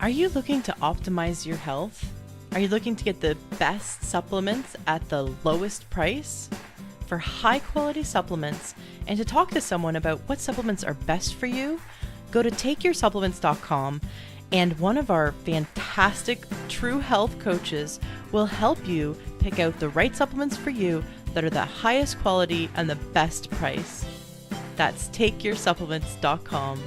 Are you looking to optimize your health? Are you looking to get the best supplements at the lowest price? For high quality supplements and to talk to someone about what supplements are best for you, go to takeyoursupplements.com and one of our fantastic True Health coaches will help you pick out the right supplements for you that are the highest quality and the best price. That's takeyoursupplements.com.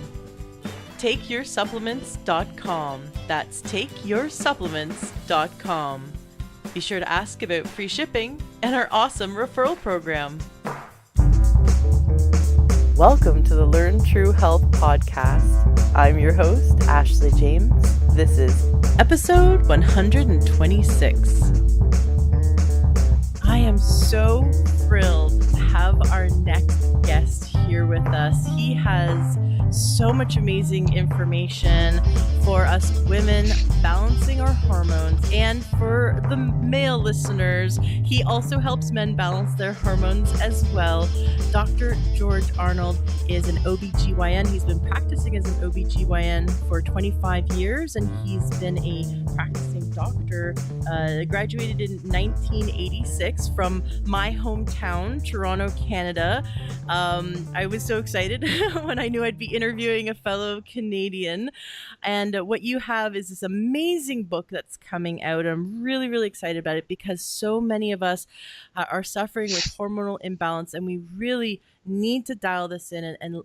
takeyoursupplements.com. That's takeyoursupplements.com. Be sure to ask about free shipping and our awesome referral program. Welcome to the Learn True Health podcast. I'm your host, Ashley James. This is episode 126. I am so thrilled to have our next guest here with us. He has so much amazing information for us women balancing our hormones, and for the male listeners, he also helps men balance their hormones as well. Dr. George Arnold is an OB-GYN. He's been practicing as an OB-GYN for 25 years, and he's been a practicing doctor. Graduated in 1986 from my hometown, Toronto, Canada. I was so excited when I knew I'd be interviewing a fellow Canadian. And what you have is this amazing book that's coming out. I'm really, really excited about it because so many of us are suffering with hormonal imbalance, and we really need to dial this in and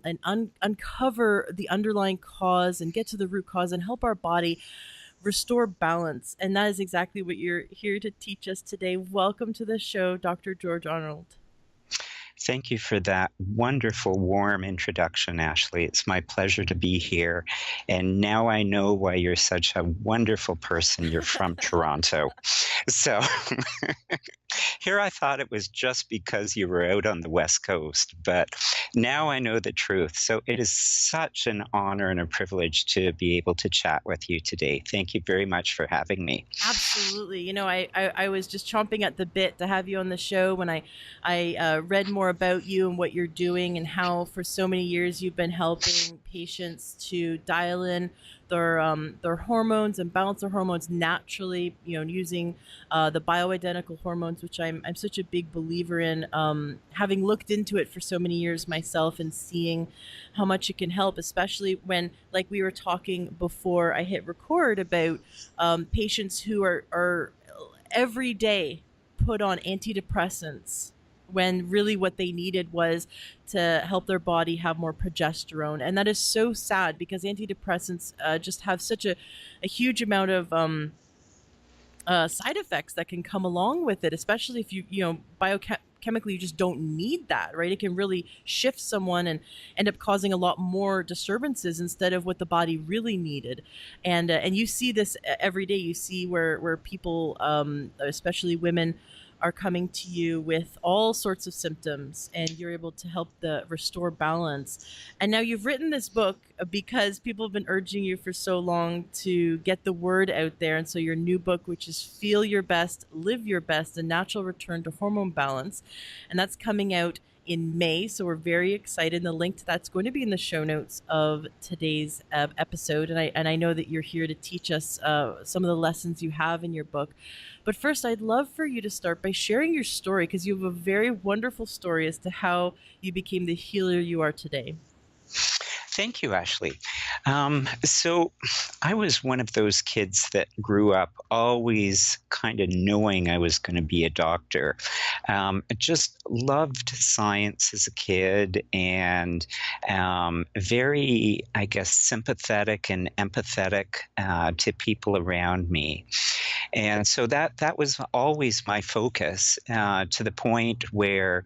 uncover the underlying cause and get to the root cause and help our body restore balance. And that is exactly what you're here to teach us today. Welcome to the show, Dr. George Arnold. Thank you for that wonderful, warm introduction, Ashley. It's my pleasure to be here. And now I know why you're such a wonderful person. You're from Toronto. So here I thought it was just because you were out on the West Coast, but now I know the truth. So it is such an honor and a privilege to be able to chat with you today. Thank you very much for having me. Absolutely. You know, I was just chomping at the bit to have you on the show when I read more about you and what you're doing, and how for so many years you've been helping patients to dial in their hormones and balance their hormones naturally, you know, using the bioidentical hormones, which I'm such a big believer in, having looked into it for so many years myself and seeing how much it can help, especially when, like we were talking before I hit record, about patients who are every day put on antidepressants when really what they needed was to help their body have more progesterone. And that is so sad because antidepressants just have such a huge amount of side effects that can come along with it, especially if you biochemically you just don't need that, right? It can really shift someone and end up causing a lot more disturbances instead of what the body really needed. And you see this every day. You see where people, especially women, are coming to you with all sorts of symptoms, and you're able to help restore balance. And now you've written this book because people have been urging you for so long to get the word out there. And so your new book, which is Feel Your Best, Live Your Best, A Natural Return to Hormone Balance, and that's coming out in May. So we're very excited. And the link to that's going to be in the show notes of today's episode. And I know that you're here to teach us some of the lessons you have in your book. But first, I'd love for you to start by sharing your story, because you have a very wonderful story as to how you became the healer you are today. Thank you, Ashley. So I was one of those kids that grew up always kind of knowing I was going to be a doctor. I just loved science as a kid, and very, I guess, sympathetic and empathetic to people around me. And so that was always my focus, to the point where,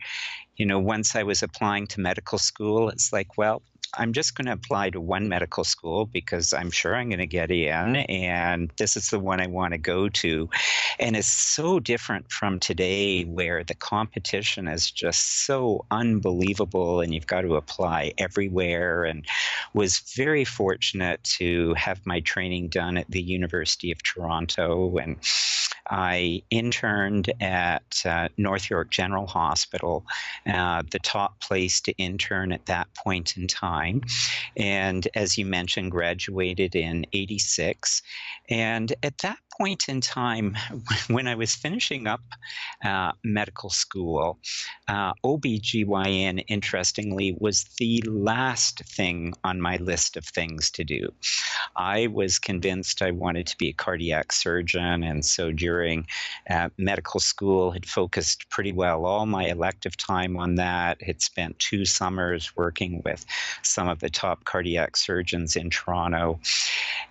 you know, once I was applying to medical school, it's like, well, I'm just going to apply to one medical school because I'm sure I'm going to get in, and this is the one I want to go to. And it's so different from today, where the competition is just so unbelievable and you've got to apply everywhere. And was very fortunate to have my training done at the University of Toronto, and I interned at North York General Hospital, the top place to intern at that point in time. And as you mentioned, graduated in '86. And at that point in time, when I was finishing up medical school, OB-GYN, interestingly, was the last thing on my list of things to do. I was convinced I wanted to be a cardiac surgeon, and so during medical school had focused pretty well all my elective time on that. Had spent 2 summers working with some of the top cardiac surgeons in Toronto.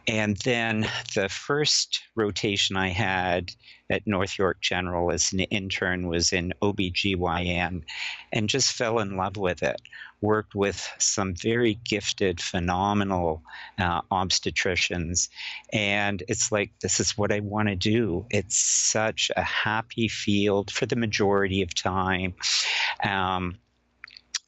And then the first rotation I had at North York General as an intern was in OB-GYN, and just fell in love with it. Worked with some very gifted, phenomenal obstetricians, and it's like, this is what I want to do. It's such a happy field for the majority of time.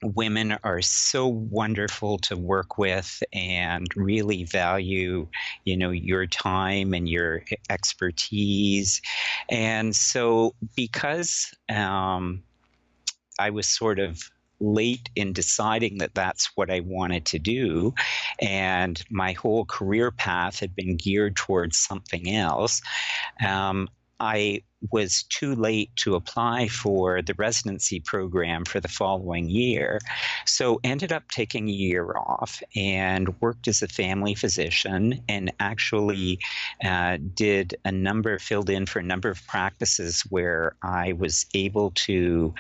Women are so wonderful to work with and really value, your time and your expertise. And so because I was sort of late in deciding that that's what I wanted to do, and my whole career path had been geared towards something else, I was too late to apply for the residency program for the following year. So ended up taking a year off and worked as a family physician, and actually filled in for a number of practices where I was able to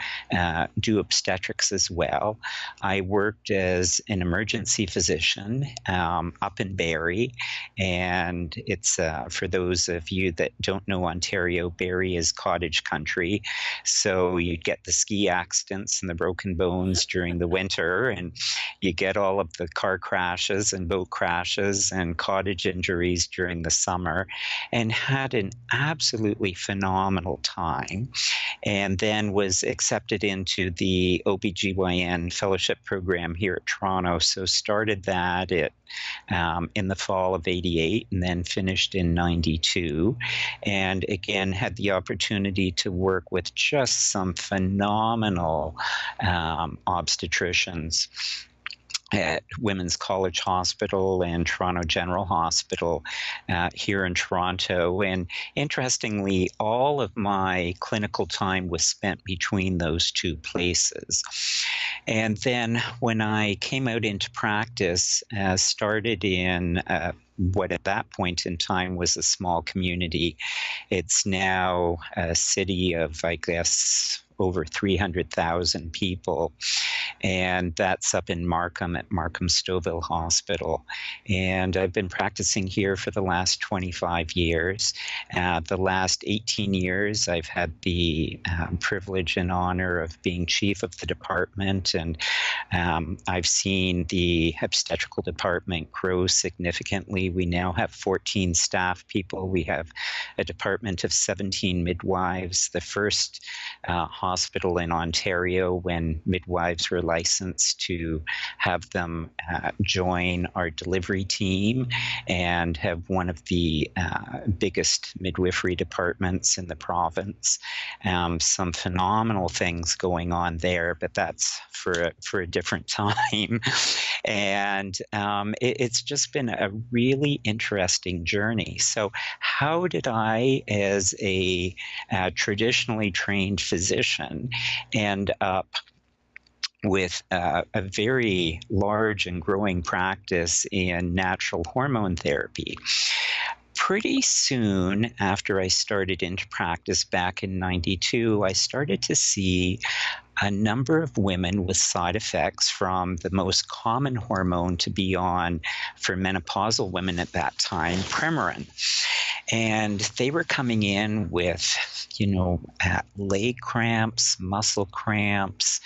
do obstetrics as well. I worked as an emergency physician up in Barrie, and it's for those of you that don't know Ontario, Barrie is cottage country, so you get the ski accidents and the broken bones during the winter, and you get all of the car crashes and boat crashes and cottage injuries during the summer, and had an absolutely phenomenal time. And then was accepted into the OB-GYN fellowship program here at Toronto. So started that in the fall of '88, and then finished in '92. And again, had the opportunity to work with just some phenomenal obstetricians at Women's College Hospital and Toronto General Hospital here in Toronto. And interestingly, all of my clinical time was spent between those two places. And then when I came out into practice, started in what at that point in time was a small community. It's now a city of, I guess, over 300,000 people. And that's up in Markham at Markham Stouffville Hospital. And I've been practicing here for the last 25 years. The last 18 years, I've had the privilege and honor of being chief of the department. And I've seen the obstetrical department grow significantly. We now have 14 staff people. We have a department of 17 midwives, the first hospital in Ontario when midwives were licensed to have them join our delivery team, and have one of the biggest midwifery departments in the province. Some phenomenal things going on there, but that's for a different time. And it's just been a really interesting journey. So how did I, as a traditionally trained physician, end up with a very large and growing practice in natural hormone therapy? Pretty soon after I started into practice back in '92, I started to see a number of women with side effects from the most common hormone to be on for menopausal women at that time, Premarin. And they were coming in with, leg cramps, muscle cramps,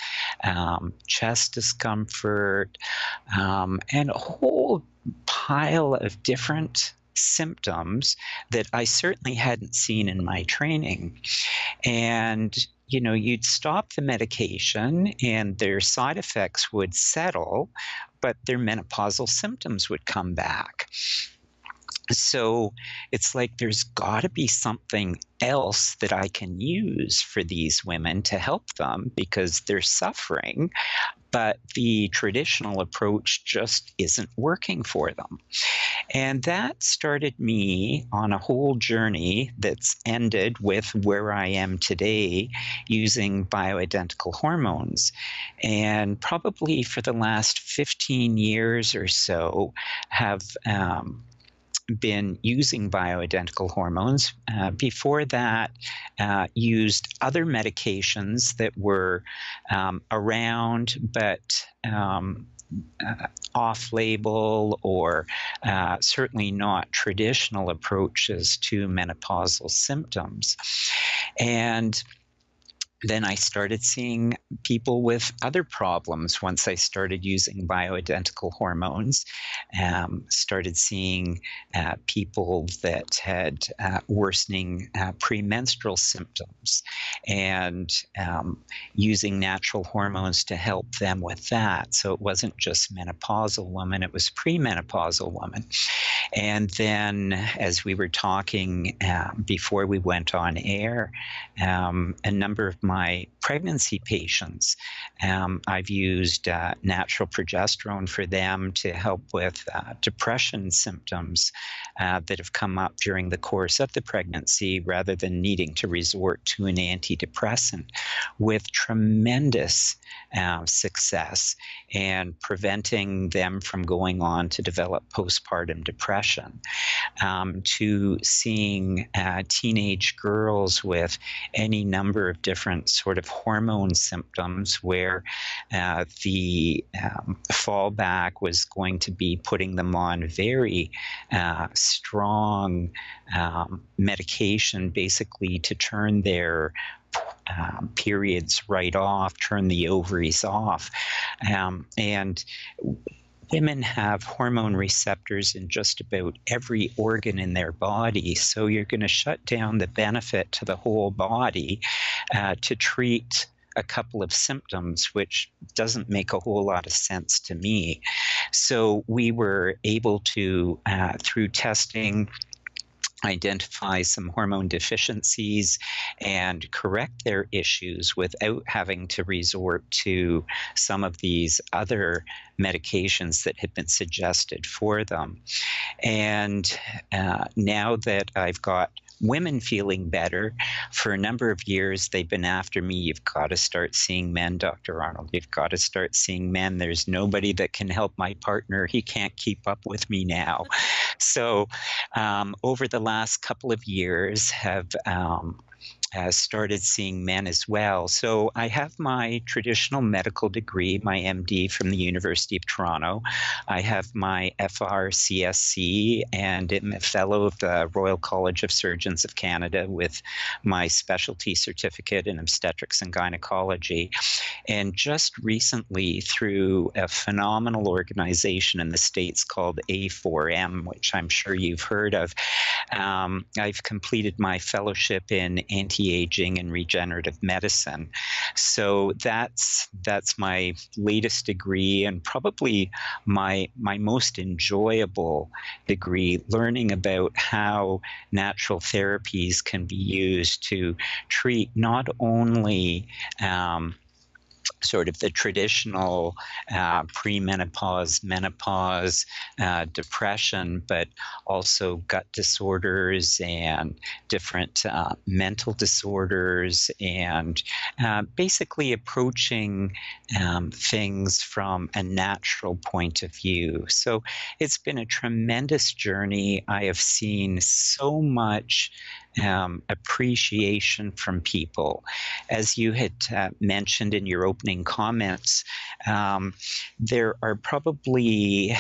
chest discomfort, and a whole pile of different symptoms that I certainly hadn't seen in my training. And you'd stop the medication and their side effects would settle, but their menopausal symptoms would come back. So it's like there's got to be something else that I can use for these women to help them because they're suffering, but the traditional approach just isn't working for them. And that started me on a whole journey that's ended with where I am today using bioidentical hormones. And probably for the last 15 years or so, have been using bioidentical hormones. Before that, used other medications that were around, but off-label or certainly not traditional approaches to menopausal symptoms. And then I started seeing people with other problems once I started using bioidentical hormones. Started seeing people that had worsening premenstrual symptoms and using natural hormones to help them with that. So it wasn't just menopausal women, it was premenopausal women. And then, as we were talking before we went on air, a number of my pregnancy patients, I've used natural progesterone for them to help with depression symptoms that have come up during the course of the pregnancy rather than needing to resort to an antidepressant, with tremendous success and preventing them from going on to develop postpartum depression, to seeing teenage girls with any number of different sort of hormone symptoms where the fallback was going to be putting them on very strong medication, basically to turn their periods right off, turn the ovaries off. And women have hormone receptors in just about every organ in their body. So you're going to shut down the benefit to the whole body to treat a couple of symptoms, which doesn't make a whole lot of sense to me. So we were able to, through testing, identify some hormone deficiencies and correct their issues without having to resort to some of these other medications that had been suggested for them. And now that I've got women feeling better, for a number of years they've been after me, you've got to start seeing men, Dr. Arnold. You've got to start seeing men. There's nobody that can help my partner. He can't keep up with me now. So over the last couple of years have started seeing men as well. So I have my traditional medical degree, my MD from the University of Toronto. I have my FRCSC and am a fellow of the Royal College of Surgeons of Canada with my specialty certificate in obstetrics and gynecology. And just recently, through a phenomenal organization in the States called A4M, which I'm sure you've heard of, I've completed my fellowship in anti-aging and regenerative medicine. So that's my latest degree, and probably my most enjoyable degree, learning about how natural therapies can be used to treat not only sort of the traditional premenopause, menopause, depression, but also gut disorders and different mental disorders, and basically approaching things from a natural point of view. So it's been a tremendous journey. I have seen so much appreciation from people. As you had mentioned in your opening comments, there are probably,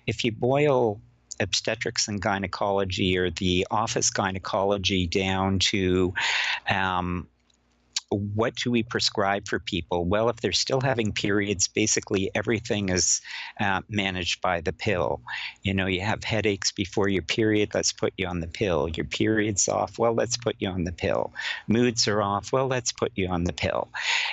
if you boil obstetrics and gynecology or the office gynecology down to what do we prescribe for people? Well, if they're still having periods, basically everything is managed by the pill. You have headaches before your period, let's put you on the pill. Your period's off, well, let's put you on the pill. Moods are off, well, let's put you on the pill.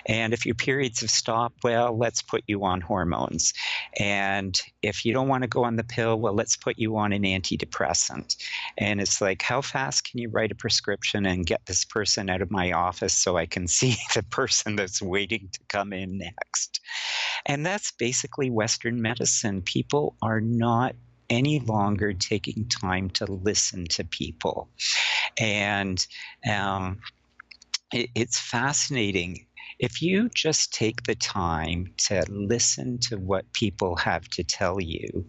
And if your periods have stopped, well, let's put you on hormones. And if you don't want to go on the pill, well, let's put you on an antidepressant. And it's like, how fast can you write a prescription and get this person out of my office so I can see the person that's waiting to come in next? And that's basically Western medicine. People are not any longer taking time to listen to people. And it's fascinating. If you just take the time to listen to what people have to tell you,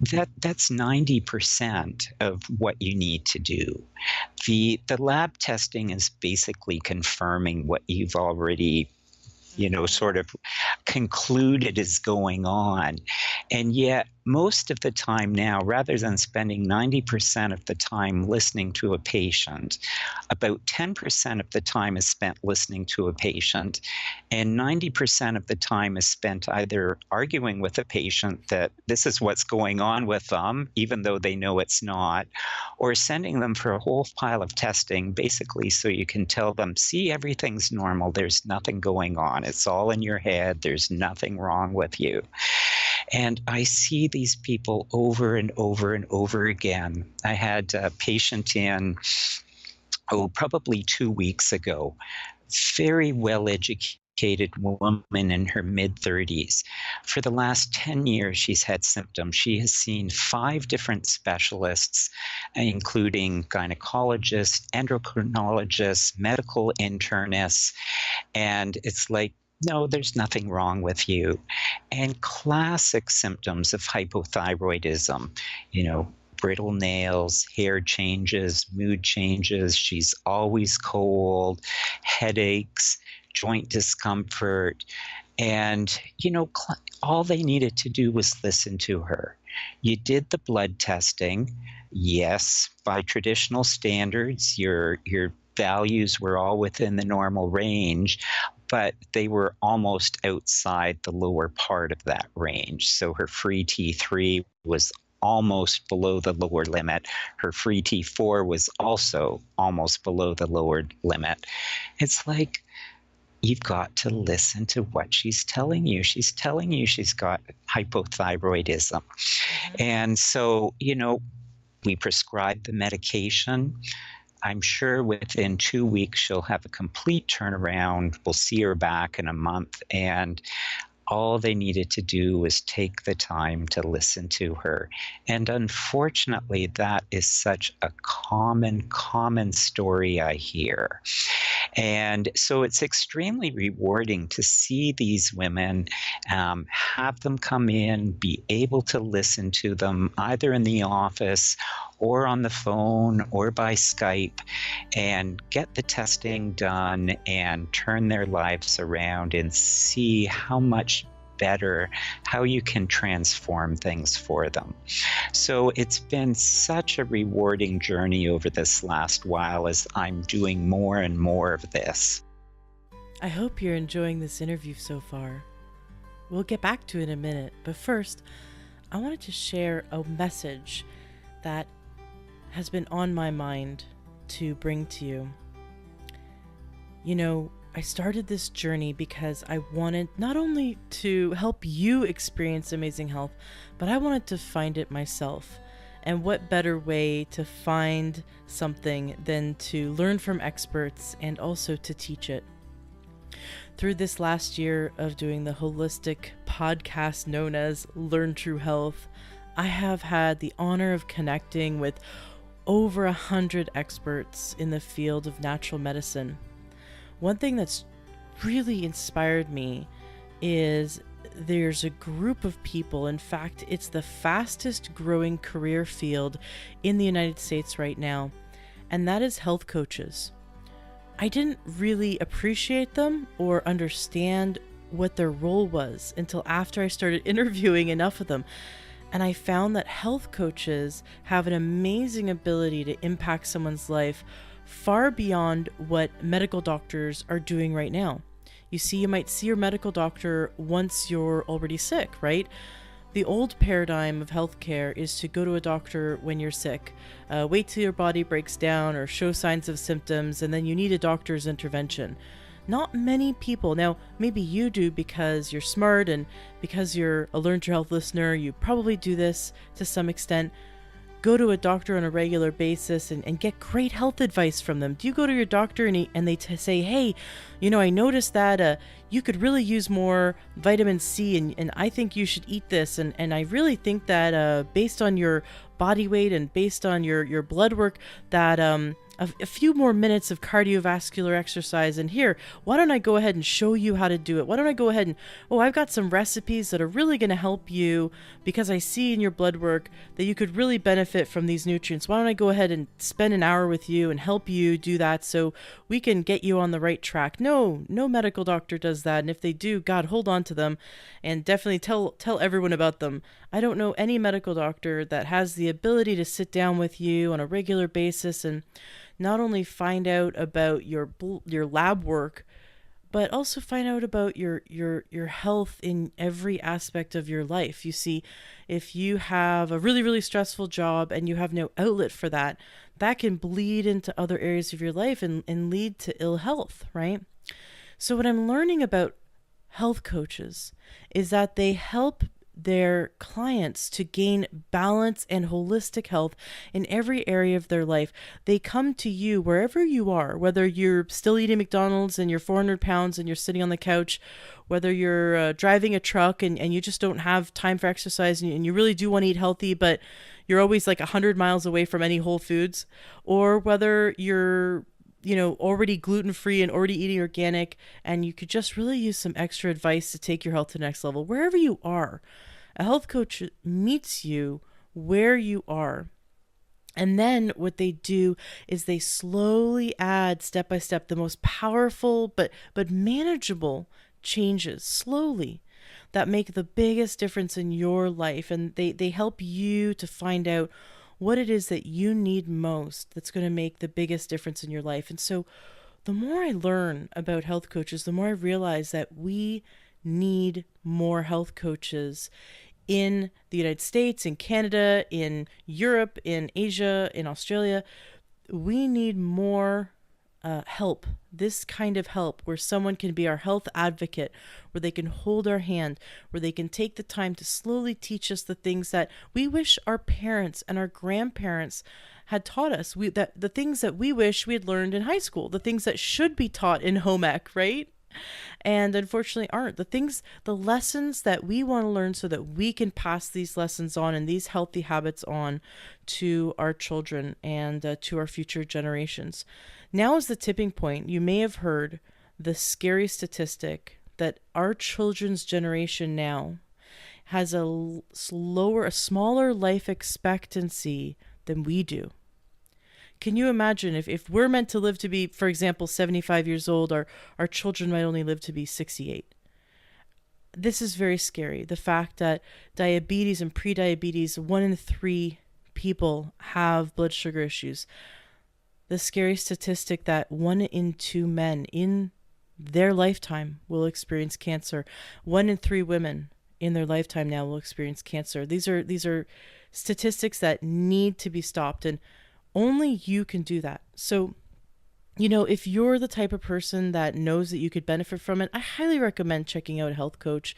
that's 90% of what you need to do. The lab testing is basically confirming what you've already sort of concluded is going on. And yet, most of the time now, rather than spending 90% of the time listening to a patient, about 10% of the time is spent listening to a patient, and 90% of the time is spent either arguing with a patient that this is what's going on with them, even though they know it's not, or sending them for a whole pile of testing, basically so you can tell them, see, everything's normal, there's nothing going on, it's all in your head, there's nothing wrong with you. And I see these people over and over and over again. I had a patient in, probably 2 weeks ago, very well-educated woman in her mid-30s. For the last 10 years, she's had symptoms. She has seen 5 different specialists, including gynecologists, endocrinologists, medical internists, and it's like, no, there's nothing wrong with you. And classic symptoms of hypothyroidism, brittle nails, hair changes, mood changes, she's always cold, headaches, joint discomfort. And, all they needed to do was listen to her. You did the blood testing. Yes, by traditional standards, your values were all within the normal range, but they were almost outside the lower part of that range. So her free T3 was almost below the lower limit. Her free T4 was also almost below the lower limit. It's like, you've got to listen to what she's telling you. She's telling you she's got hypothyroidism. Mm-hmm. And so, we prescribe the medication. I'm sure within 2 weeks she'll have a complete turnaround. We'll see her back in a month. And all they needed to do was take the time to listen to her. And unfortunately, that is such a common story I hear. And so it's extremely rewarding to see these women, have them come in, be able to listen to them either in the office or on the phone or by Skype, and get the testing done and turn their lives around and see how much better, how you can transform things for them. So it's been such a rewarding journey over this last while as I'm doing more and more of this. I hope you're enjoying this interview so far. We'll get back to it in a minute, but first, I wanted to share a message that has been on my mind to bring to you. I started this journey because I wanted not only to help you experience amazing health, but I wanted to find it myself. And what better way to find something than to learn from experts and also to teach it? Through this last year of doing the holistic podcast known as Learn True Health, I have had the honor of connecting with over 100 experts in the field of natural medicine. One thing that's really inspired me is there's a group of people, in fact, it's the fastest growing career field in the United States right now, and that is health coaches. I didn't really appreciate them or understand what their role was until after I started interviewing enough of them. And I found that health coaches have an amazing ability to impact someone's life far beyond what medical doctors are doing right now. You see, you might see your medical doctor once you're already sick, right? The old paradigm of healthcare is to go to a doctor when you're sick, wait till your body breaks down or show signs of symptoms, and then you need a doctor's intervention. Not many people, now maybe you do because you're smart and because you're a Learn Your Health listener, you probably do this to some extent. Go to a doctor on a regular basis and get great health advice from them. Do you go to your doctor and they say, hey, I noticed that you could really use more vitamin C and I think you should eat this. And I really think that based on your body weight and based on your blood work that a few more minutes of cardiovascular exercise. And here, why don't I go ahead and show you how to do it? Why don't I go ahead and, I've got some recipes that are really going to help you because I see in your blood work that you could really benefit from these nutrients. Why don't I go ahead and spend an hour with you and help you do that so we can get you on the right track? No medical doctor does that. And if they do, God, hold on to them and definitely tell everyone about them. I don't know any medical doctor that has the ability to sit down with you on a regular basis and not only find out about your lab work, but also find out about your health in every aspect of your life. You see, if you have a really, really stressful job and you have no outlet for that, that can bleed into other areas of your life and lead to ill health, right? So what I'm learning about health coaches is that they help their clients to gain balance and holistic health in every area of their life. They come to you wherever you are, whether you're still eating McDonald's and you're 400 pounds and you're sitting on the couch, whether you're driving a truck and you just don't have time for exercise and you really do want to eat healthy, but you're always like 100 miles away from any Whole Foods, or whether you're already gluten-free and already eating organic, and you could just really use some extra advice to take your health to the next level. Wherever you are, a health coach meets you where you are. And then what they do is they slowly add step by step the most powerful but manageable changes slowly that make the biggest difference in your life. And they help you to find out what it is that you need most that's going to make the biggest difference in your life. And so the more I learn about health coaches, the more I realize that we need more health coaches in the United States, in Canada, in Europe, in Asia, in Australia. We need more help, this kind of help where someone can be our health advocate, where they can hold our hand, where they can take the time to slowly teach us the things that we wish our parents and our grandparents had taught us. The things that we wish we had learned in high school, the things that should be taught in home ec, right? And unfortunately aren't. The lessons that we want to learn so that we can pass these lessons on and these healthy habits on to our children and to our future generations. Now is the tipping point. You may have heard the scary statistic that our children's generation now has a smaller life expectancy than we do. Can you imagine if we're meant to live to be, for example, 75 years old, our children might only live to be 68? This is very scary. The fact that diabetes and prediabetes, 1 in 3 people have blood sugar issues. The scary statistic that 1 in 2 men in their lifetime will experience cancer. 1 in 3 women in their lifetime now will experience cancer. These are statistics that need to be stopped, and only you can do that. So, if you're the type of person that knows that you could benefit from it, I highly recommend checking out a health coach.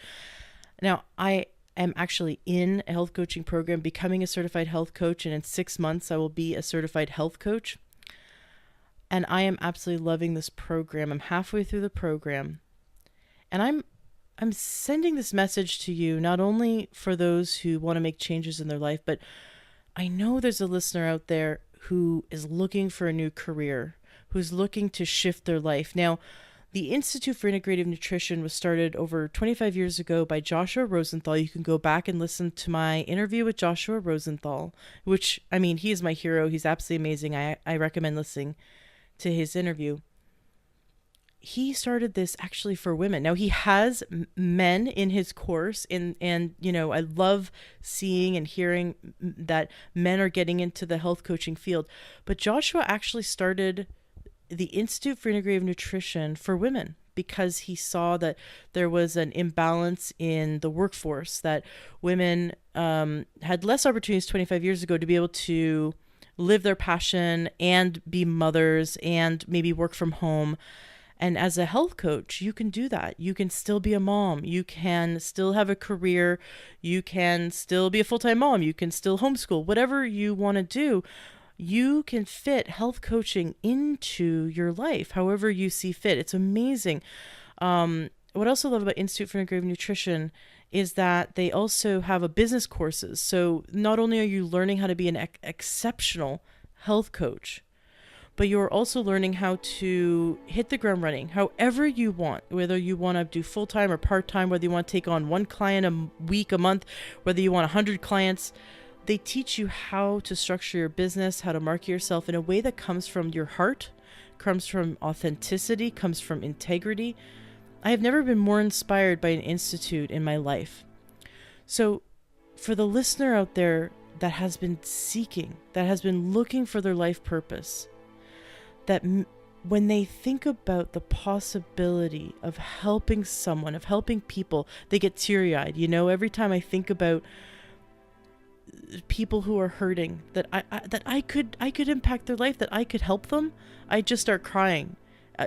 Now, I am actually in a health coaching program, becoming a certified health coach, and in 6 months I will be a certified health coach. And I am absolutely loving this program. I'm halfway through the program, and I'm sending this message to you not only for those who want to make changes in their life, but I know there's a listener out there who is looking for a new career, who's looking to shift their life. Now, the Institute for Integrative Nutrition was started over 25 years ago by Joshua Rosenthal. You can go back and listen to my interview with Joshua Rosenthal, which, he is my hero. He's absolutely amazing. I recommend listening to his interview. he started this actually for women. Now he has men in his course, and you know, I love seeing and hearing that men are getting into the health coaching field. But Joshua actually started the Institute for Integrative Nutrition for women because he saw that there was an imbalance in the workforce, that women had less opportunities 25 years ago to be able to live their passion and be mothers and maybe work from home. And as a health coach, you can do that. You can still be a mom. You can still have a career. You can still be a full-time mom. You can still homeschool. Whatever you want to do, you can fit health coaching into your life however you see fit. It's amazing. What I also love about Institute for Integrative Nutrition is that they also have a business courses. So not only are you learning how to be an exceptional health coach, but you're also learning how to hit the ground running however you want, whether you want to do full-time or part-time, whether you want to take on one client a week, a month, whether you want 100 clients. They teach you how to structure your business, how to market yourself in a way that comes from your heart, comes from authenticity, comes from integrity. I have never been more inspired by an institute in my life. So for the listener out there that has been seeking, that has been looking for their life purpose, that when they think about the possibility of helping someone, of helping people, they get teary-eyed. You know, every time I think about people who are hurting, that I could impact their life, that I could help them, I just start crying.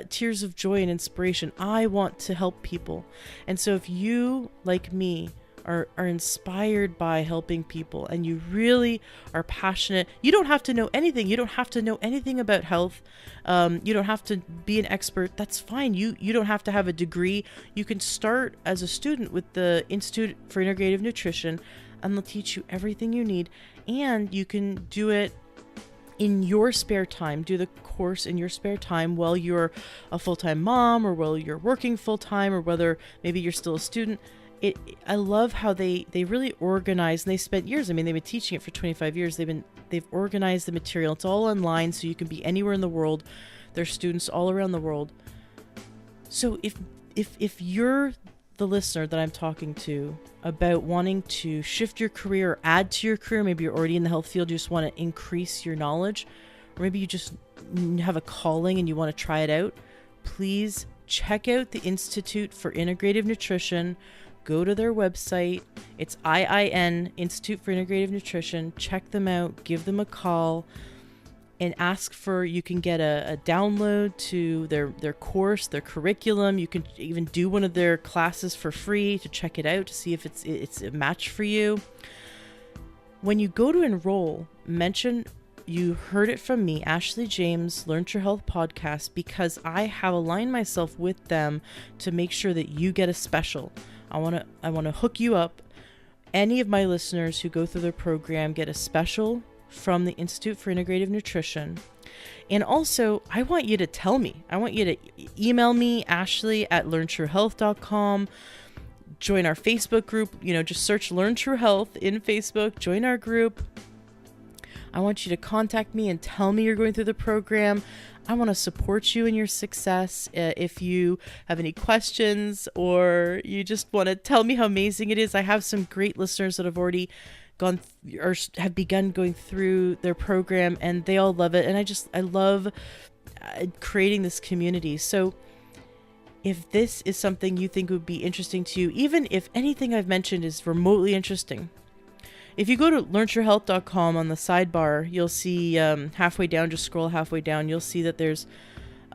Tears of joy and inspiration. I want to help people. And so if you, like me, are inspired by helping people and you really are passionate, you don't have to know anything. You don't have to know anything about health. You don't have to be an expert. That's fine. You don't have to have a degree. You can start as a student with the Institute for Integrative Nutrition, and they'll teach you everything you need. And you can do it in your spare time, do the course in your spare time while you're a full-time mom, or while you're working full-time, or whether maybe you're still a student. I love how they really organize, and they spent years. I mean, they've been teaching it for 25 years. They've organized the material. It's all online, so you can be anywhere in the world. There's students all around the world. So if you're the listener that I'm talking to about wanting to shift your career or add to your career, maybe you're already in the health field, you just want to increase your knowledge, or maybe you just have a calling and you want to try it out, please check out the Institute for Integrative Nutrition. Go to their website. It's IIN, Institute for Integrative Nutrition. Check them out, give them a call, and ask for, you can get a download to their course, their curriculum. You can even do one of their classes for free to check it out, to see if it's a match for you. When you go to enroll, mention you heard it from me, Ashley James, Learn True Health Podcast, because I have aligned myself with them to make sure that you get a special. I want to hook you up. Any of my listeners who go through their program get a special from the Institute for Integrative Nutrition. And also, I want you to tell me. I want you to email me, ashley@learntruehealth.com. Join our Facebook group. You know, just search Learn True Health in Facebook. Join our group. I want you to contact me and tell me you're going through the program. I want to support you in your success. If you have any questions or you just want to tell me how amazing it is, I have some great listeners that have already gone or have begun going through their program, and they all love it. And I love creating this community. So if this is something you think would be interesting to you, even if anything I've mentioned is remotely interesting, if you go to learntruehealth.com, on the sidebar, you'll see halfway down, just scroll halfway down, you'll see that there's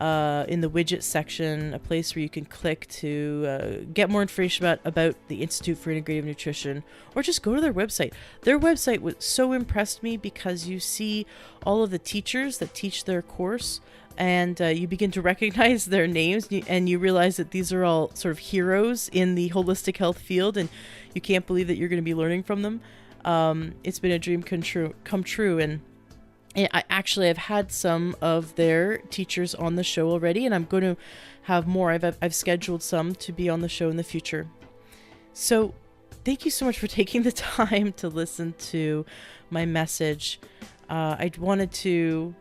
in the widget section a place where you can click to get more information about the Institute for Integrative Nutrition, or just go to their website. Their website so impressed me because you see all of the teachers that teach their course, and you begin to recognize their names, and you realize that these are all sort of heroes in the holistic health field, and you can't believe that you're going to be learning from them. It's been a dream come true, and I've had some of their teachers on the show already, and I'm going to have more. I've scheduled some to be on the show in the future. So thank you so much for taking the time to listen to my message. I wanted to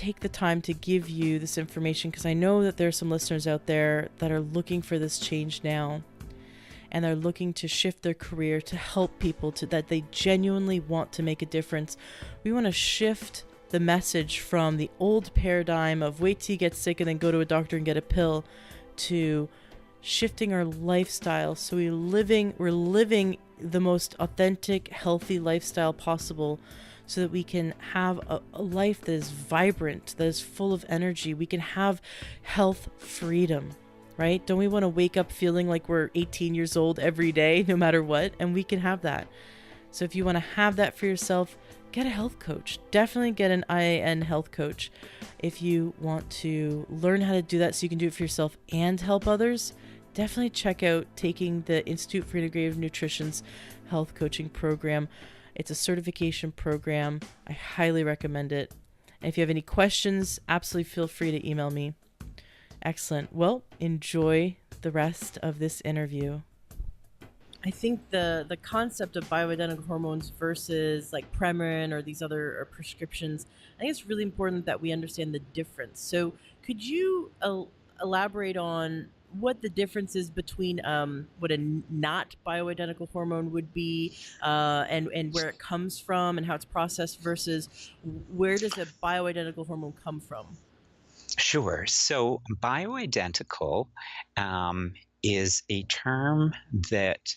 take the time to give you this information because I know that there are some listeners out there that are looking for this change now, and they're looking to shift their career to help people, to that they genuinely want to make a difference. We want to shift the message from the old paradigm of wait till you get sick and then go to a doctor and get a pill, to shifting our lifestyle so we're living the most authentic, healthy lifestyle possible, so that we can have a life that is vibrant, that is full of energy. We can have health freedom, right? Don't we want to wake up feeling like we're 18 years old every day, no matter what? And we can have that. So if you want to have that for yourself, get a health coach. Definitely get an IAN health coach. If you want to learn how to do that so you can do it for yourself and help others, definitely check out taking the Institute for Integrative Nutrition's health coaching program. It's a certification program. I highly recommend it. And if you have any questions, absolutely feel free to email me. Excellent. Well, enjoy the rest of this interview. I think the concept of bioidentical hormones versus like Premarin or these other prescriptions, I think it's really important that we understand the difference. So could you elaborate on what the difference is between what a not bioidentical hormone would be, and where it comes from and how it's processed, versus where does a bioidentical hormone come from? Sure. So bioidentical is a term that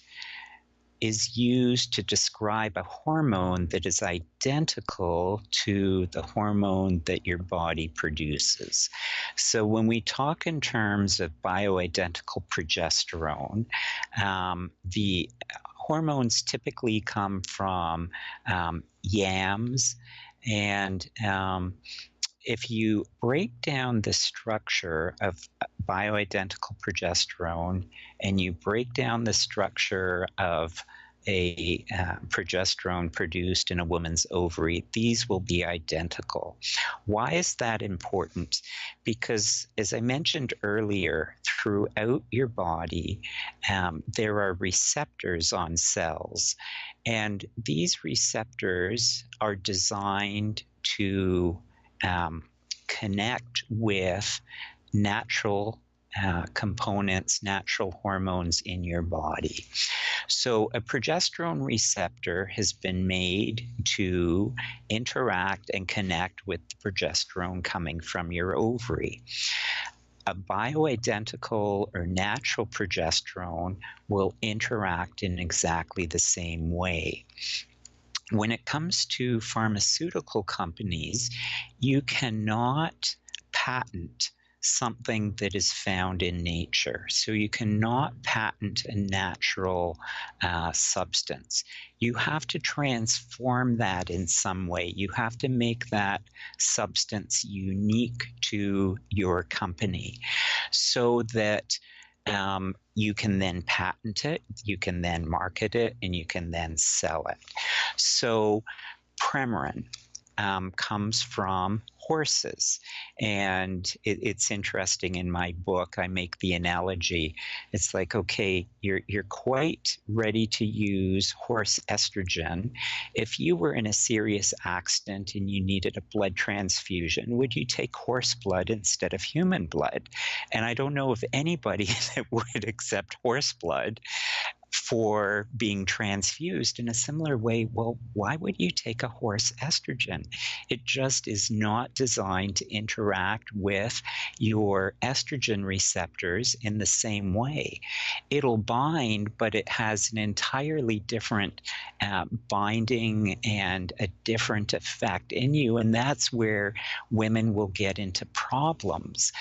is used to describe a hormone that is identical to the hormone that your body produces. So when we talk in terms of bioidentical progesterone, the hormones typically come from yams, and if you break down the structure of bioidentical progesterone and you break down the structure of a progesterone produced in a woman's ovary, these will be identical. Why is that important? Because, as I mentioned earlier, throughout your body, there are receptors on cells, and these receptors are designed to connect with natural components, natural hormones in your body. So a progesterone receptor has been made to interact and connect with the progesterone coming from your ovary. A bioidentical or natural progesterone will interact in exactly the same way. When it comes to pharmaceutical companies, you cannot patent something that is found in nature. So you cannot patent a natural substance. You have to transform that in some way. You have to make that substance unique to your company so that you can then patent it, you can then market it, and you can then sell it. So Premarin comes from horses. And it's interesting, in my book, I make the analogy. It's like, okay, you're quite ready to use horse estrogen. If you were in a serious accident and you needed a blood transfusion, would you take horse blood instead of human blood? And I don't know of anybody that would accept horse blood for being transfused. In a similar way, well, why would you take a horse estrogen? It just is not designed to interact with your estrogen receptors in the same way. It'll bind, but it has an entirely different binding and a different effect in you. And that's where women will get into problems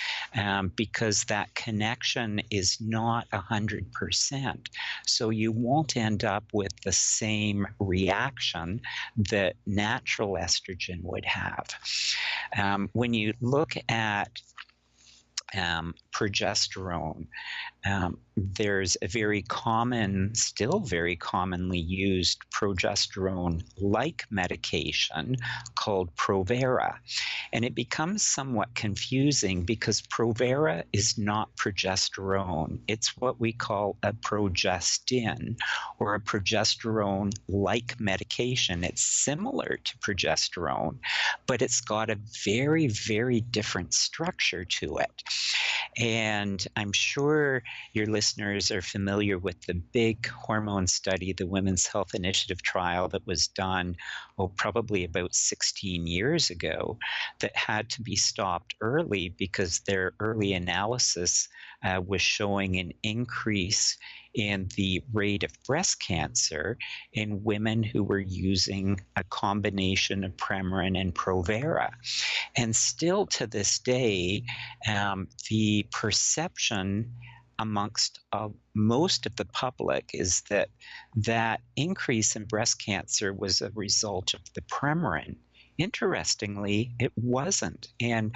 because that connection is not 100%. So you won't end up with the same reaction that natural estrogen would have. When you look at progesterone, there's a very common, still very commonly used progesterone-like medication called Provera. And it becomes somewhat confusing because Provera is not progesterone. It's what we call a progestin, or a progesterone-like medication. It's similar to progesterone, but it's got a very, very different structure to it. And I'm sure your listeners are familiar with the big hormone study, the Women's Health Initiative trial that was done, probably about 16 years ago, that had to be stopped early because their early analysis was showing an increase in the rate of breast cancer in women who were using a combination of Premarin and Provera. And still to this day, the perception amongst most of the public is that that increase in breast cancer was a result of the Premarin. Interestingly, it wasn't. And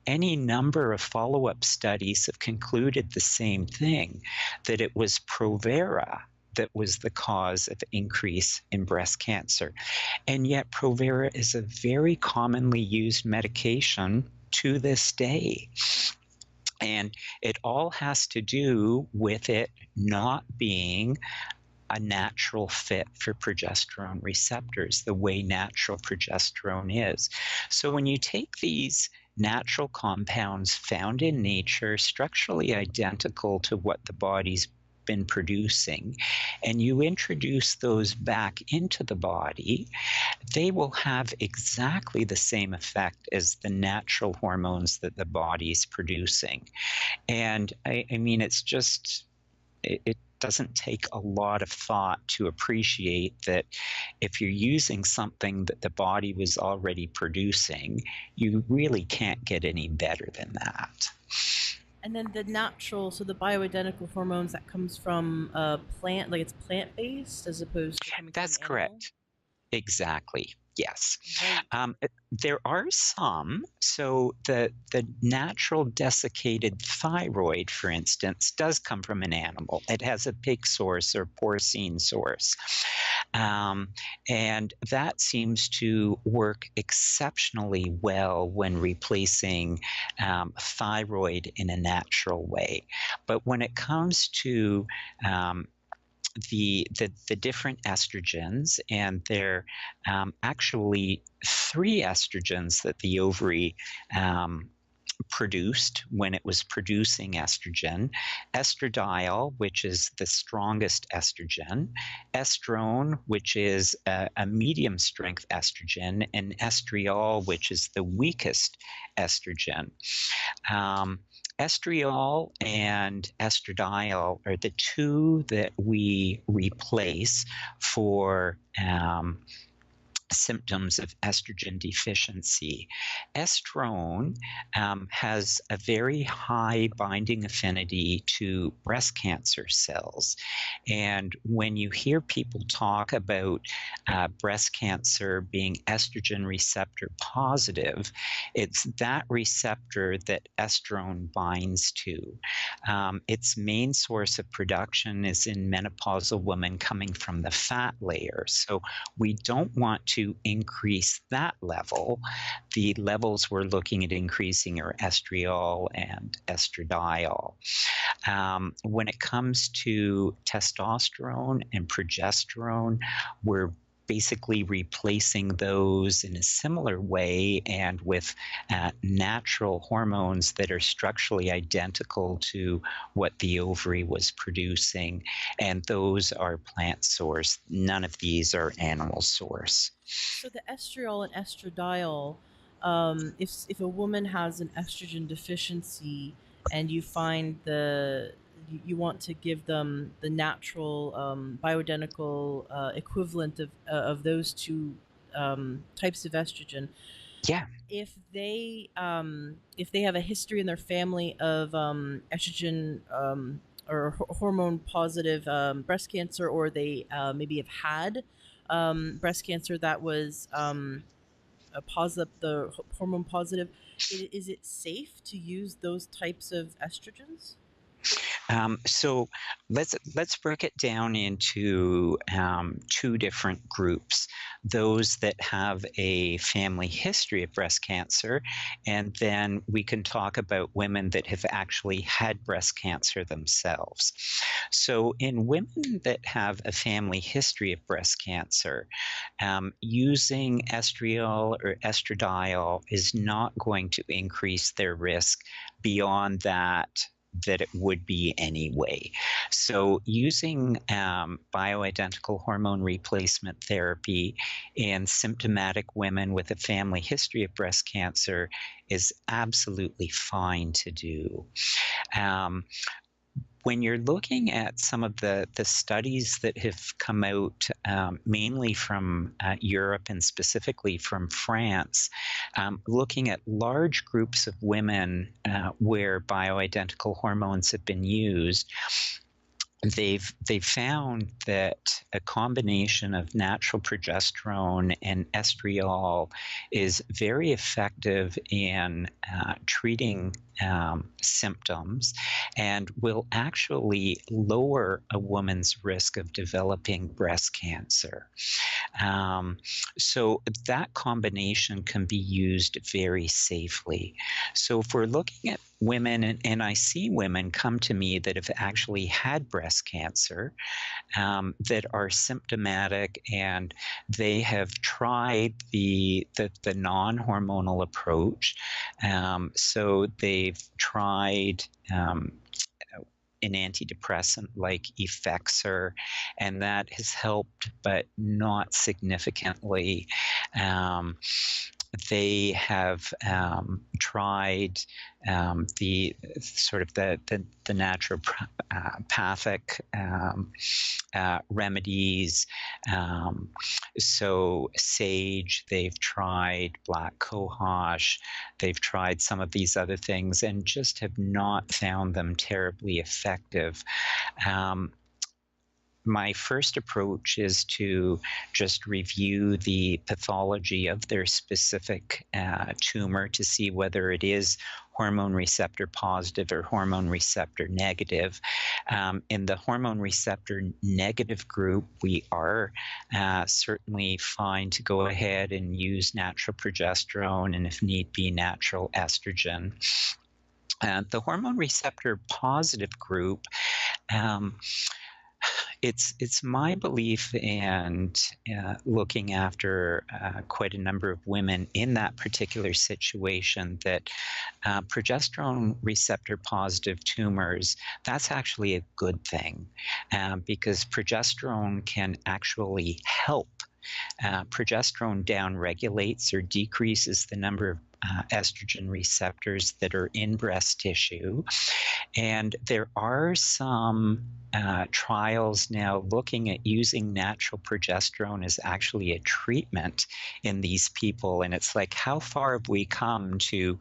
any number of follow-up studies have concluded the same thing, that it was Provera that was the cause of increase in breast cancer. And yet Provera is a very commonly used medication to this day. And it all has to do with it not being a natural fit for progesterone receptors, the way natural progesterone is. So when you take these natural compounds found in nature, structurally identical to what the body's been producing, and you introduce those back into the body, they will have exactly the same effect as the natural hormones that the body's producing. And I mean, it's just, it doesn't take a lot of thought to appreciate that if you're using something that the body was already producing, you really can't get any better than that. And then the natural, so the bioidentical hormones that comes from a plant, like it's plant-based as opposed to coming from That's an animal? correct. Exactly. Yes. Right. There are some. So the natural desiccated thyroid, for instance, does come from an animal. It has a pig source or porcine source. And that seems to work exceptionally well when replacing thyroid in a natural way. But when it comes to the different estrogens, and there actually 3 estrogens that the ovary produced when it was producing estrogen: estradiol, which is the strongest estrogen; estrone, which is a medium strength estrogen; and estriol, which is the weakest estrogen. Estriol and estradiol are the 2 that we replace for symptoms of estrogen deficiency. Estrone has a very high binding affinity to breast cancer cells. And when you hear people talk about breast cancer being estrogen receptor positive, it's that receptor that estrone binds to. Its main source of production is in menopausal women coming from the fat layer. So we don't want to increase that level. The levels we're looking at increasing are estriol and estradiol. When it comes to testosterone and progesterone, we're basically replacing those in a similar way, and with natural hormones that are structurally identical to what the ovary was producing, and those are plant source. None of these are animal source. So the estriol and estradiol, if a woman has an estrogen deficiency and you find you want to give them the natural bioidentical equivalent of those 2 types of estrogen, Yeah. if they have a history in their family of estrogen or hormone positive breast cancer, or they maybe have had breast cancer that was a positive, the hormone positive, is it safe to use those types of estrogens? So let's break it down into two different groups: those that have a family history of breast cancer, and then we can talk about women that have actually had breast cancer themselves. So, in women that have a family history of breast cancer, using estriol or estradiol is not going to increase their risk beyond that it would be anyway. So, using bioidentical hormone replacement therapy in symptomatic women with a family history of breast cancer is absolutely fine to do. Um, when you're looking at some of the studies that have come out, mainly from Europe and specifically from France, looking at large groups of women where bioidentical hormones have been used, they've found that a combination of natural progesterone and estriol is very effective in treating symptoms and will actually lower a woman's risk of developing breast cancer. So that combination can be used very safely. So if we're looking at women, and I see women come to me that have actually had breast cancer, that are symptomatic, and they have tried the non-hormonal approach. So they've tried an antidepressant like Effexor, and that has helped, but not significantly. They have tried the sort of the naturopathic remedies. So sage, they've tried black cohosh, they've tried some of these other things and just have not found them terribly effective. My first approach is to just review the pathology of their specific tumor to see whether it is hormone receptor positive or hormone receptor negative. In the hormone receptor negative group, we are certainly fine to go ahead and use natural progesterone and, if need be, natural estrogen. The hormone receptor positive group, it's my belief, and looking after quite a number of women in that particular situation, that progesterone receptor positive tumors, that's actually a good thing, because progesterone can actually help. Progesterone downregulates or decreases the number of estrogen receptors that are in breast tissue. And there are some trials now looking at using natural progesterone as actually a treatment in these people. And it's like, how far have we come to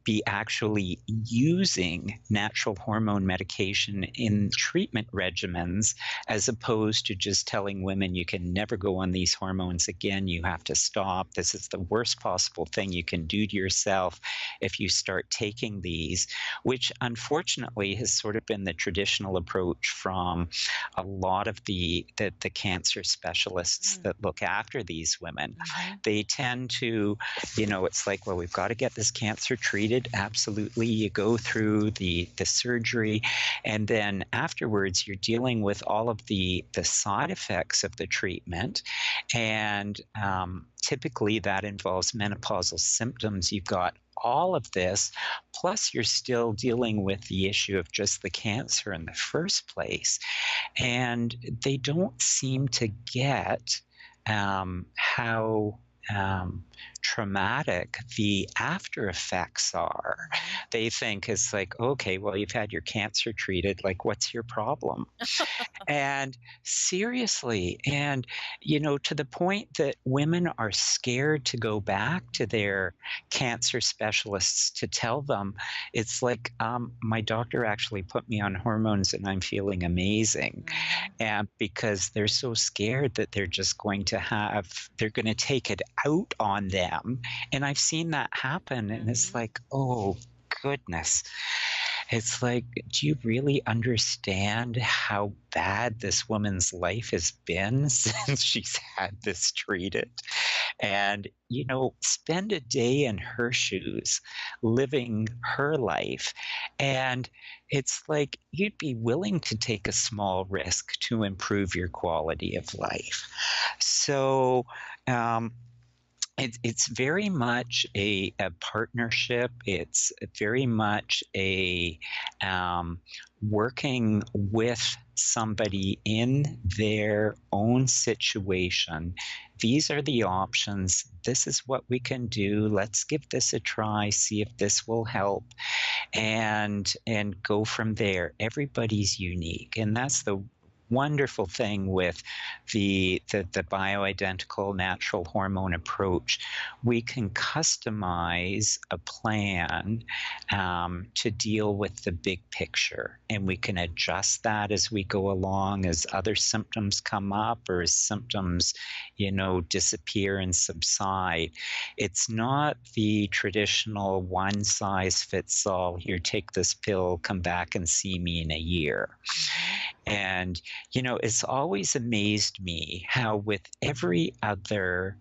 be actually using natural hormone medication in treatment regimens, as opposed to just telling women you can never go on these hormones again, you have to stop. This is the worst possible thing you can do to yourself if you start taking these, which unfortunately has sort of been the traditional approach from a lot of the cancer specialists that look after these women. They tend to, it's like, well, we've got to get this cancer treated. Absolutely. You go through the surgery, and then afterwards you're dealing with all of the side effects of the treatment. And typically that involves menopausal symptoms. You've got all of this, plus you're still dealing with the issue of just the cancer in the first place. And they don't seem to get how traumatic the after effects are. They think it's like, okay, well, you've had your cancer treated, like, what's your problem? And seriously, and to the point that women are scared to go back to their cancer specialists to tell them, it's like, my doctor actually put me on hormones and I'm feeling amazing. And because they're so scared that they're just going to take it out on them. And I've seen that happen, and it's like, oh goodness. It's like, do you really understand how bad this woman's life has been since she's had this treated? And, spend a day in her shoes, living her life. And it's like you'd be willing to take a small risk to improve your quality of life. So, um, it's very much a partnership. It's very much a working with somebody in their own situation. These are the options. This is what we can do. Let's give this a try, see if this will help, and go from there. Everybody's unique, and that's the wonderful thing with the bioidentical natural hormone approach. We can customize a plan to deal with the big picture, and we can adjust that as we go along, as other symptoms come up or as symptoms disappear and subside. It's not the traditional one size fits all, here, take this pill, come back and see me in a year. And, it's always amazed me how with every other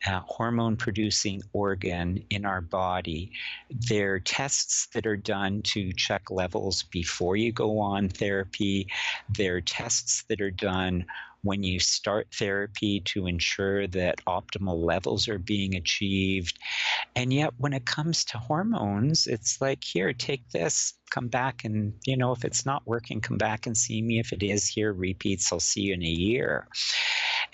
hormone producing organ in our body, there are tests that are done to check levels before you go on therapy. There are tests that are done when you start therapy to ensure that optimal levels are being achieved. And yet, when it comes to hormones, it's like, here, take this, come back, and, if it's not working, come back and see me. If it is, here, repeats, I'll see you in a year.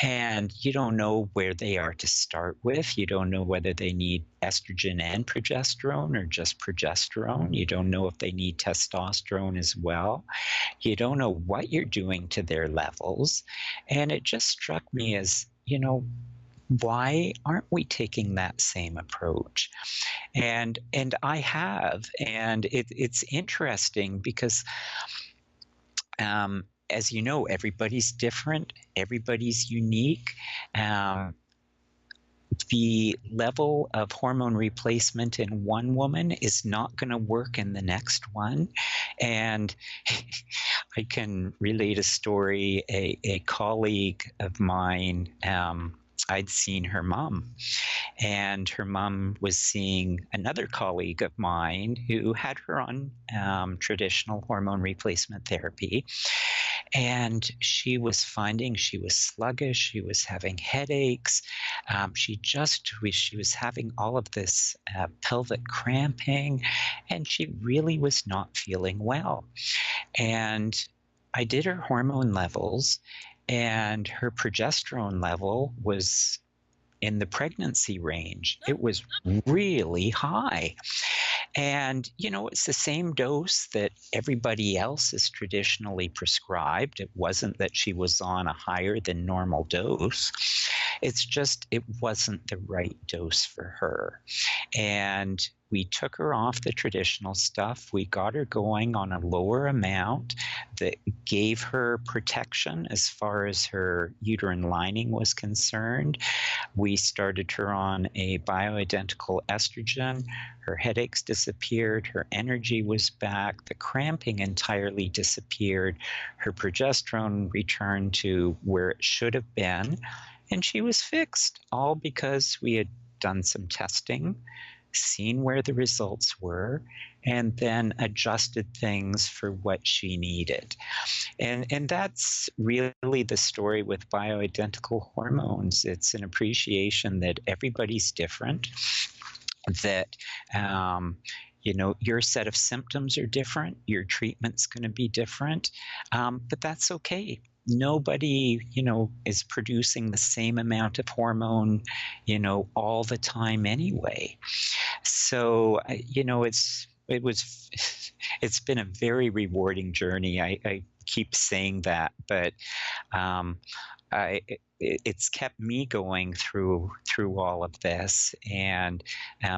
And you don't know where they are to start with. You don't know whether they need estrogen and progesterone or just progesterone. You don't know if they need testosterone as well. You don't know what you're doing to their levels. And it just struck me as, why aren't we taking that same approach? And I have, and it's interesting because as you know, everybody's different, everybody's unique. The level of hormone replacement in one woman is not going to work in the next one. And I can relate a story. A colleague of mine, I'd seen her mom, and her mom was seeing another colleague of mine who had her on traditional hormone replacement therapy. And she was finding she was sluggish, she was having headaches, she was having all of this pelvic cramping, and she really was not feeling well. And I did her hormone levels, and her progesterone level was in the pregnancy range. It was really high. And, it's the same dose that everybody else is traditionally prescribed. It wasn't that she was on a higher than normal dose. It's just, it wasn't the right dose for her. And we took her off the traditional stuff. We got her going on a lower amount that gave her protection as far as her uterine lining was concerned. We started her on a bioidentical estrogen. Her headaches disappeared. Her energy was back. The cramping entirely disappeared. Her progesterone returned to where it should have been. And she was fixed, all because we had done some testing, seen where the results were, and then adjusted things for what she needed. And that's really the story with bioidentical hormones. It's an appreciation that everybody's different, that your set of symptoms are different, your treatment's going to be different, but that's okay. Nobody, is producing the same amount of hormone, all the time anyway. So, it's been a very rewarding journey. I keep saying that, but it's kept me going through all of this. And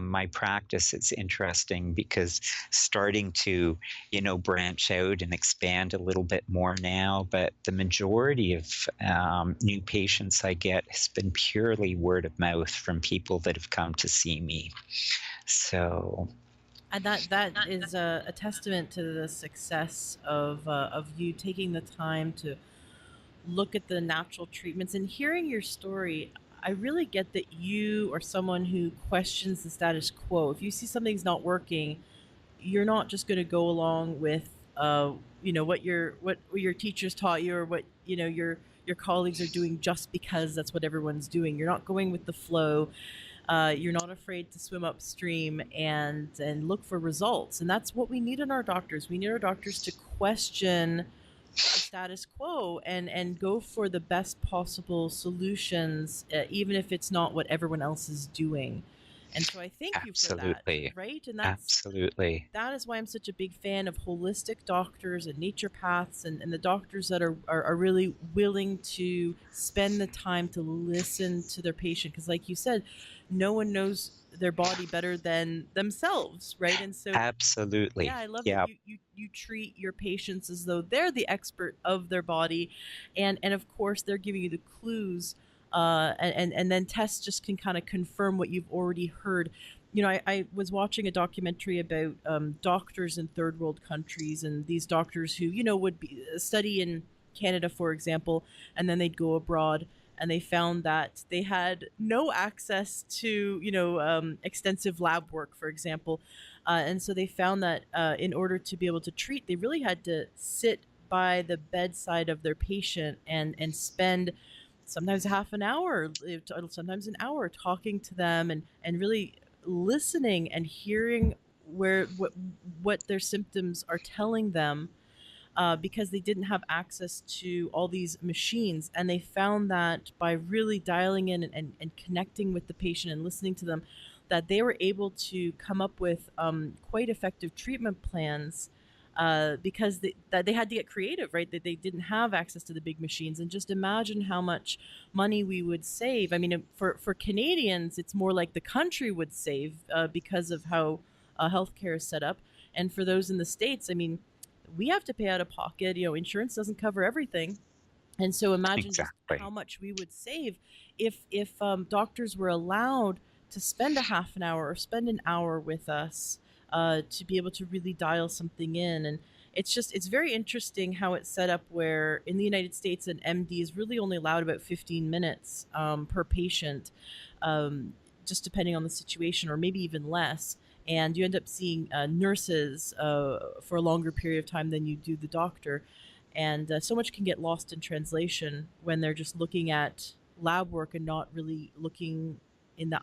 my practice, it's interesting because starting to branch out and expand a little bit more now, but the majority of new patients I get has been purely word of mouth from people that have come to see me. So And that is a testament to the success of you taking the time to look at the natural treatments and hearing your story. I really get that you are someone who questions the status quo. If you see something's not working, you're not just going to go along with what your teachers taught you, or what your colleagues are doing just because that's what everyone's doing. You're not going with the flow. You're not afraid to swim upstream and look for results. And that's what we need in our doctors. We need our doctors to question the status quo and go for the best possible solutions, even if it's not what everyone else is doing. And so I thank you for that, Absolutely. right? And Absolutely. that is why I'm such a big fan of holistic doctors and naturopaths, and the doctors that are really willing to spend the time to listen to their patient. Because, like you said, no one knows their body better than themselves, right? And so, yeah, Absolutely. I love that Yeah. you treat your patients as though they're the expert of their body, and of course they're giving you the clues, and then tests just can kind of confirm what you've already heard. I was watching a documentary about doctors in third world countries, and these doctors who would study in Canada, for example, and then they'd go abroad. And they found that they had no access to, extensive lab work, for example. And so they found that in order to be able to treat, they really had to sit by the bedside of their patient and spend sometimes half an hour, sometimes an hour talking to them, and really listening and hearing what their symptoms are telling them, because they didn't have access to all these machines. And they found that by really dialing in and connecting with the patient and listening to them, that they were able to come up with quite effective treatment plans, because that they had to get creative, right? That they didn't have access to the big machines. And just imagine how much money we would save. I mean, for Canadians, it's more like the country would save, because of how healthcare is set up. And for those in the States, I mean, we have to pay out of pocket. Insurance doesn't cover everything. And so imagine just how Exactly. much we would save if doctors were allowed to spend a half an hour or spend an hour with us, to be able to really dial something in. And it's very interesting how it's set up, where in the United States an MD is really only allowed about 15 minutes per patient, um, just depending on the situation, or maybe even less. And you end up seeing nurses for a longer period of time than you do the doctor. And so much can get lost in translation when they're just looking at lab work and not really looking in the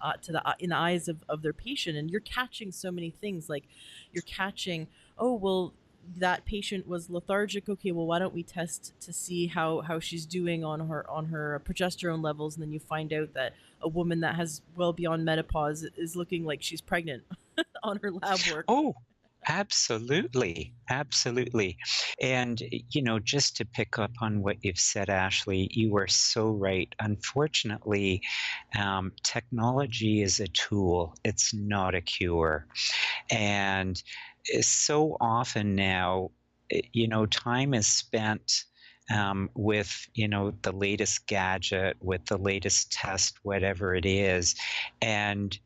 eyes of their patient. And you're catching so many things, like you're catching, oh well, that patient was lethargic. Okay, well, why don't we test to see how she's doing on her progesterone levels? And then you find out that a woman that has well beyond menopause is looking like she's pregnant on her lab work. Oh, absolutely. Absolutely. And, just to pick up on what you've said, Ashley, you are so right. Unfortunately, technology is a tool, it's not a cure. And so often now, time is spent with, the latest gadget, with the latest test, whatever it is. And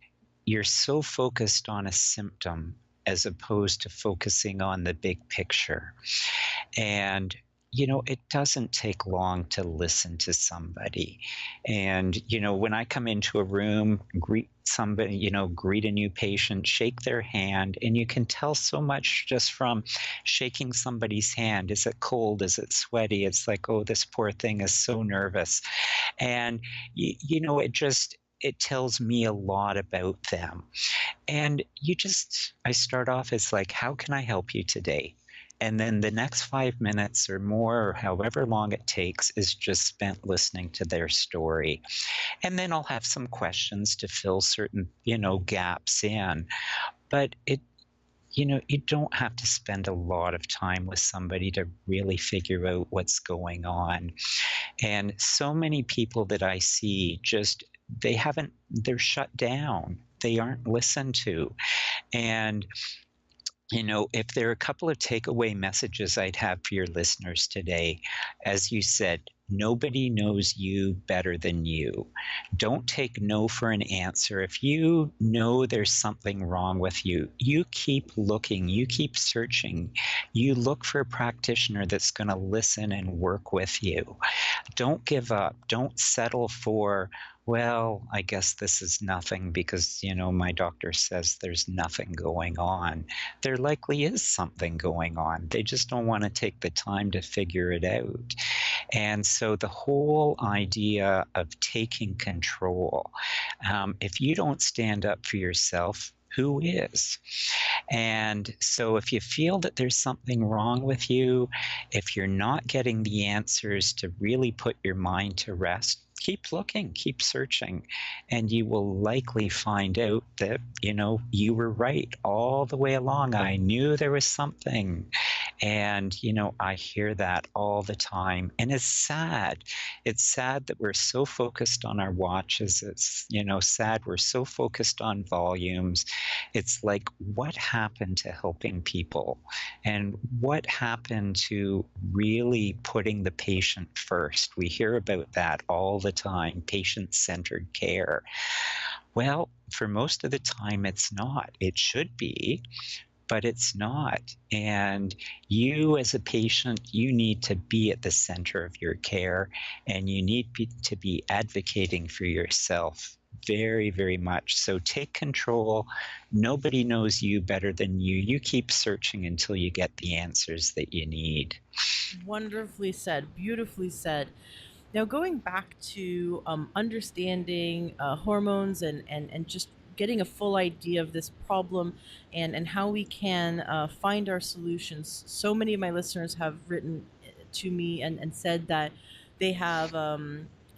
you're so focused on a symptom as opposed to focusing on the big picture. And it doesn't take long to listen to somebody. And when I come into a room, greet somebody, greet a new patient, shake their hand, and you can tell so much just from shaking somebody's hand. Is it cold? Is it sweaty? It's like, oh, this poor thing is so nervous. And it tells me a lot about them. And I start off as like, how can I help you today? And then the next 5 minutes or more, or however long it takes, is just spent listening to their story. And then I'll have some questions to fill certain, gaps in. But you don't have to spend a lot of time with somebody to really figure out what's going on. And so many people that I see they're shut down. They aren't listened to. And if there are a couple of takeaway messages I'd have for your listeners today, as you said, nobody knows you better than you. Don't take no for an answer. If you know there's something wrong with you, you keep looking, you keep searching. You look for a practitioner that's going to listen and work with you. Don't give up. Don't settle for, well, I guess this is nothing because, my doctor says there's nothing going on. There likely is something going on. They just don't want to take the time to figure it out. And so the whole idea of taking control, if you don't stand up for yourself, who is? And so if you feel that there's something wrong with you, if you're not getting the answers to really put your mind to rest, keep looking, keep searching, and you will likely find out that, you were right all the way along. I knew there was something. And, I hear that all the time. And it's sad. It's sad that we're so focused on our watches. It's, sad we're so focused on volumes. It's like, what happened to helping people? And what happened to really putting the patient first? We hear about that all the time, patient-centered care. Well, for most of the time, it's not. It should be, but it's not. And you as a patient, you need to be at the center of your care, and you need to be advocating for yourself very, very much. So take control. Nobody knows you better than you. You keep searching until you get the answers that you need. Wonderfully said, beautifully said. Now, going back to understanding hormones and just getting a full idea of this problem and how we can find our solutions. So many of my listeners have written to me and said that they have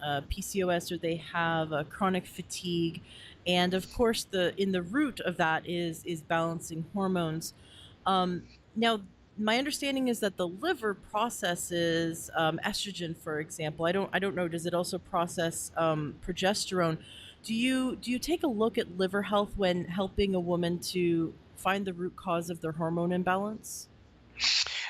PCOS or they have chronic fatigue. And of course, in the root of that is balancing hormones. Now, my understanding is that the liver processes estrogen, for example. I don't know. Does it also process progesterone? Do you take a look at liver health when helping a woman to find the root cause of their hormone imbalance?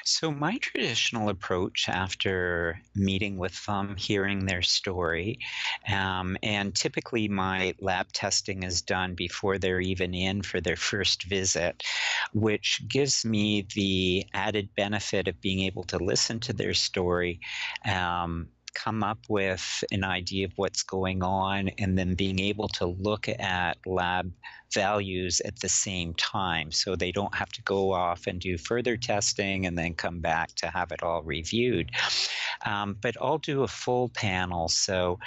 So my traditional approach after meeting with them, hearing their story, and typically my lab testing is done before they're even in for their first visit, which gives me the added benefit of being able to listen to their story, come up with an idea of what's going on, and then being able to look at lab values at the same time, so they don't have to go off and do further testing and then come back to have it all reviewed. But I'll do a full panel, so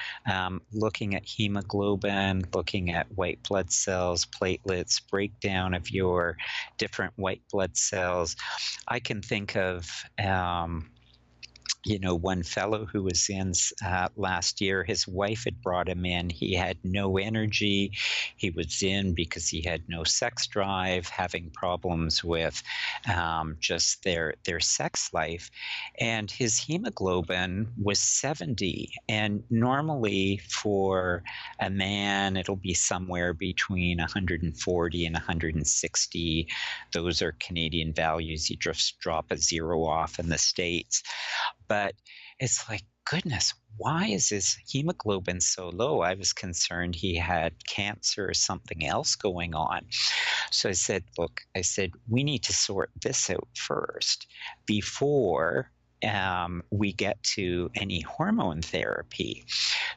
looking at hemoglobin, looking at white blood cells, platelets, breakdown of your different white blood cells. I can think of one fellow who was in last year, his wife had brought him in. He had no energy. He was in because he had no sex drive, having problems with just their sex life. And his hemoglobin was 70. And normally for a man, it'll be somewhere between 140 and 160. Those are Canadian values. You just drop a zero off in the States. But it's like, goodness, why is his hemoglobin so low? I was concerned he had cancer or something else going on. So I said, look, we need to sort this out first before we get to any hormone therapy.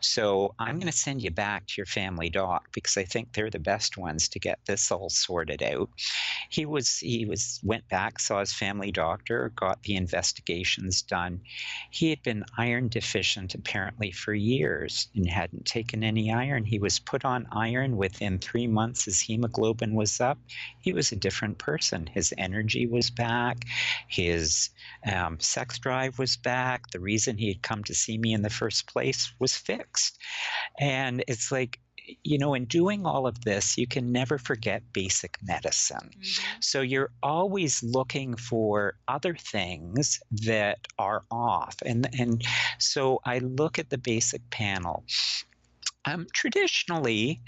So I'm going to send you back to your family doc because I think they're the best ones to get this all sorted out. He went back, saw his family doctor, got the investigations done. He had been iron deficient apparently for years and hadn't taken any iron. He was put on iron within 3 months. His hemoglobin was up. He was a different person. His energy was back. His sex drive was back. The reason he had come to see me in the first place was fixed. And it's like, in doing all of this, you can never forget basic medicine. Mm-hmm. So you're always looking for other things that are off. And so I look at the basic panel. Traditionally,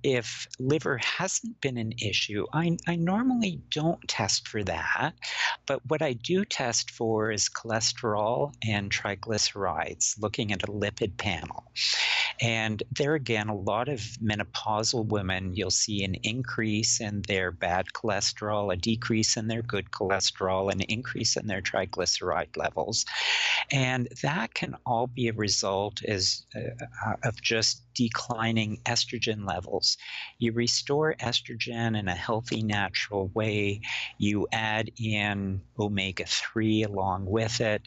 if liver hasn't been an issue, I normally don't test for that. But what I do test for is cholesterol and triglycerides, looking at a lipid panel. And there again, a lot of menopausal women, you'll see an increase in their bad cholesterol, a decrease in their good cholesterol, an increase in their triglyceride levels. And that can all be a result of just declining estrogen levels. You restore estrogen in a healthy, natural way. You add in omega 3 along with it.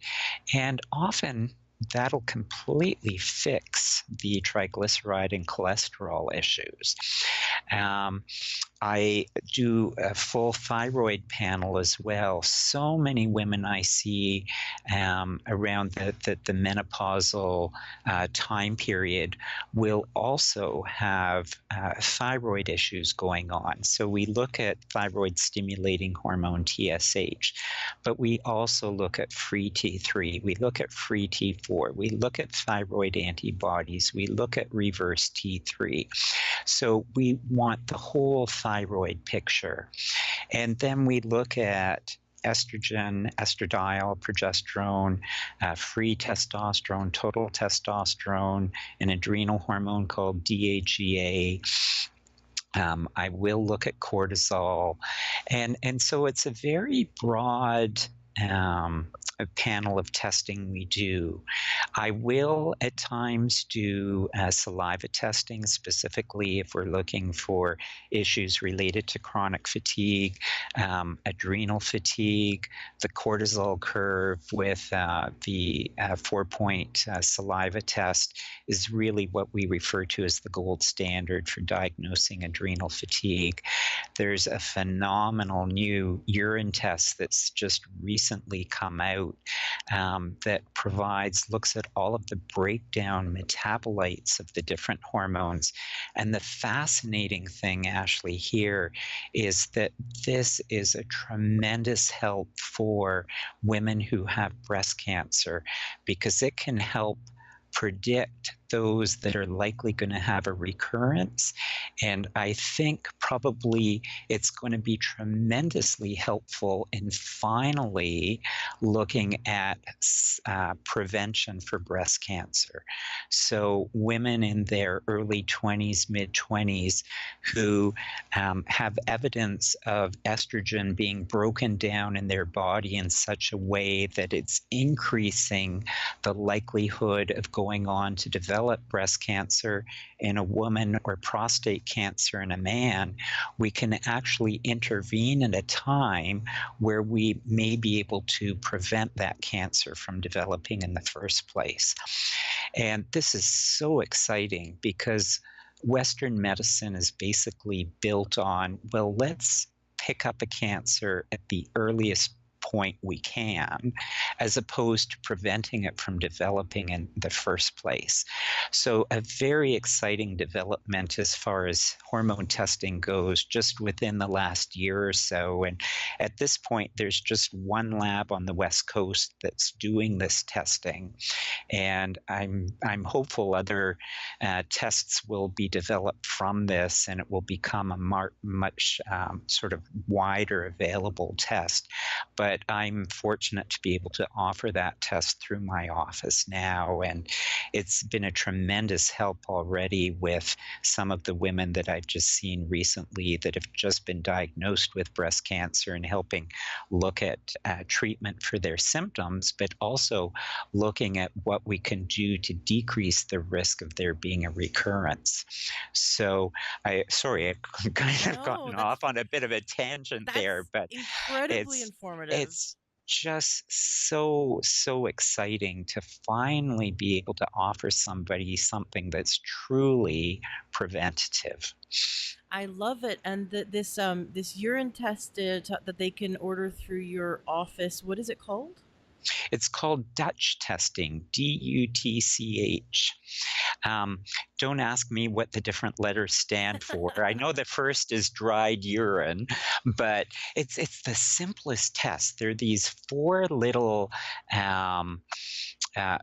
And often that'll completely fix the triglyceride and cholesterol issues. Um, I do a full thyroid panel as well. So many women I see around the menopausal time period will also have thyroid issues going on. So we look at thyroid stimulating hormone TSH, but we also look at free T3, we look at free T4, we look at thyroid antibodies, we look at reverse T3. So we want the whole thyroid picture. And then we look at estrogen, estradiol, progesterone, free testosterone, total testosterone, an adrenal hormone called DHEA. I will look at cortisol. And so it's a very broad a panel of testing we do. I will at times do saliva testing, specifically if we're looking for issues related to chronic fatigue, adrenal fatigue, the cortisol curve with the 4-point saliva test is really what we refer to as the gold standard for diagnosing adrenal fatigue. There's a phenomenal new urine test that's just recently come out that looks at all of the breakdown metabolites of the different hormones. And the fascinating thing, Ashley, here is that this is a tremendous help for women who have breast cancer because it can help predict those that are likely going to have a recurrence. And I think probably it's going to be tremendously helpful in finally looking at prevention for breast cancer. So women in their early 20s, mid 20s who have evidence of estrogen being broken down in their body in such a way that it's increasing the likelihood of going on to develop breast cancer in a woman or prostate cancer in a man, we can actually intervene at a time where we may be able to prevent that cancer from developing in the first place. And this is so exciting because Western medicine is basically built on, well, let's pick up a cancer at the earliest point we can, as opposed to preventing it from developing in the first place. So a very exciting development as far as hormone testing goes just within the last year or so. And at this point, there's just one lab on the West Coast that's doing this testing. And I'm hopeful other tests will be developed from this and it will become a much sort of wider available test. But I'm fortunate to be able to offer that test through my office now. And it's been a tremendous help already with some of the women that I've just seen recently that have just been diagnosed with breast cancer and helping look at treatment for their symptoms, but also looking at what we can do to decrease the risk of there being a recurrence. So I've kind of gotten off on a bit of a tangent there, but incredibly informative. it's just so exciting to finally be able to offer somebody something that's truly preventative. I love it, and this urine test that they can order through your office. What is it called? It's called Dutch testing, Dutch. Um, don't ask me what the different letters stand for. I know the first is dried urine, but it's the simplest test. There are these four little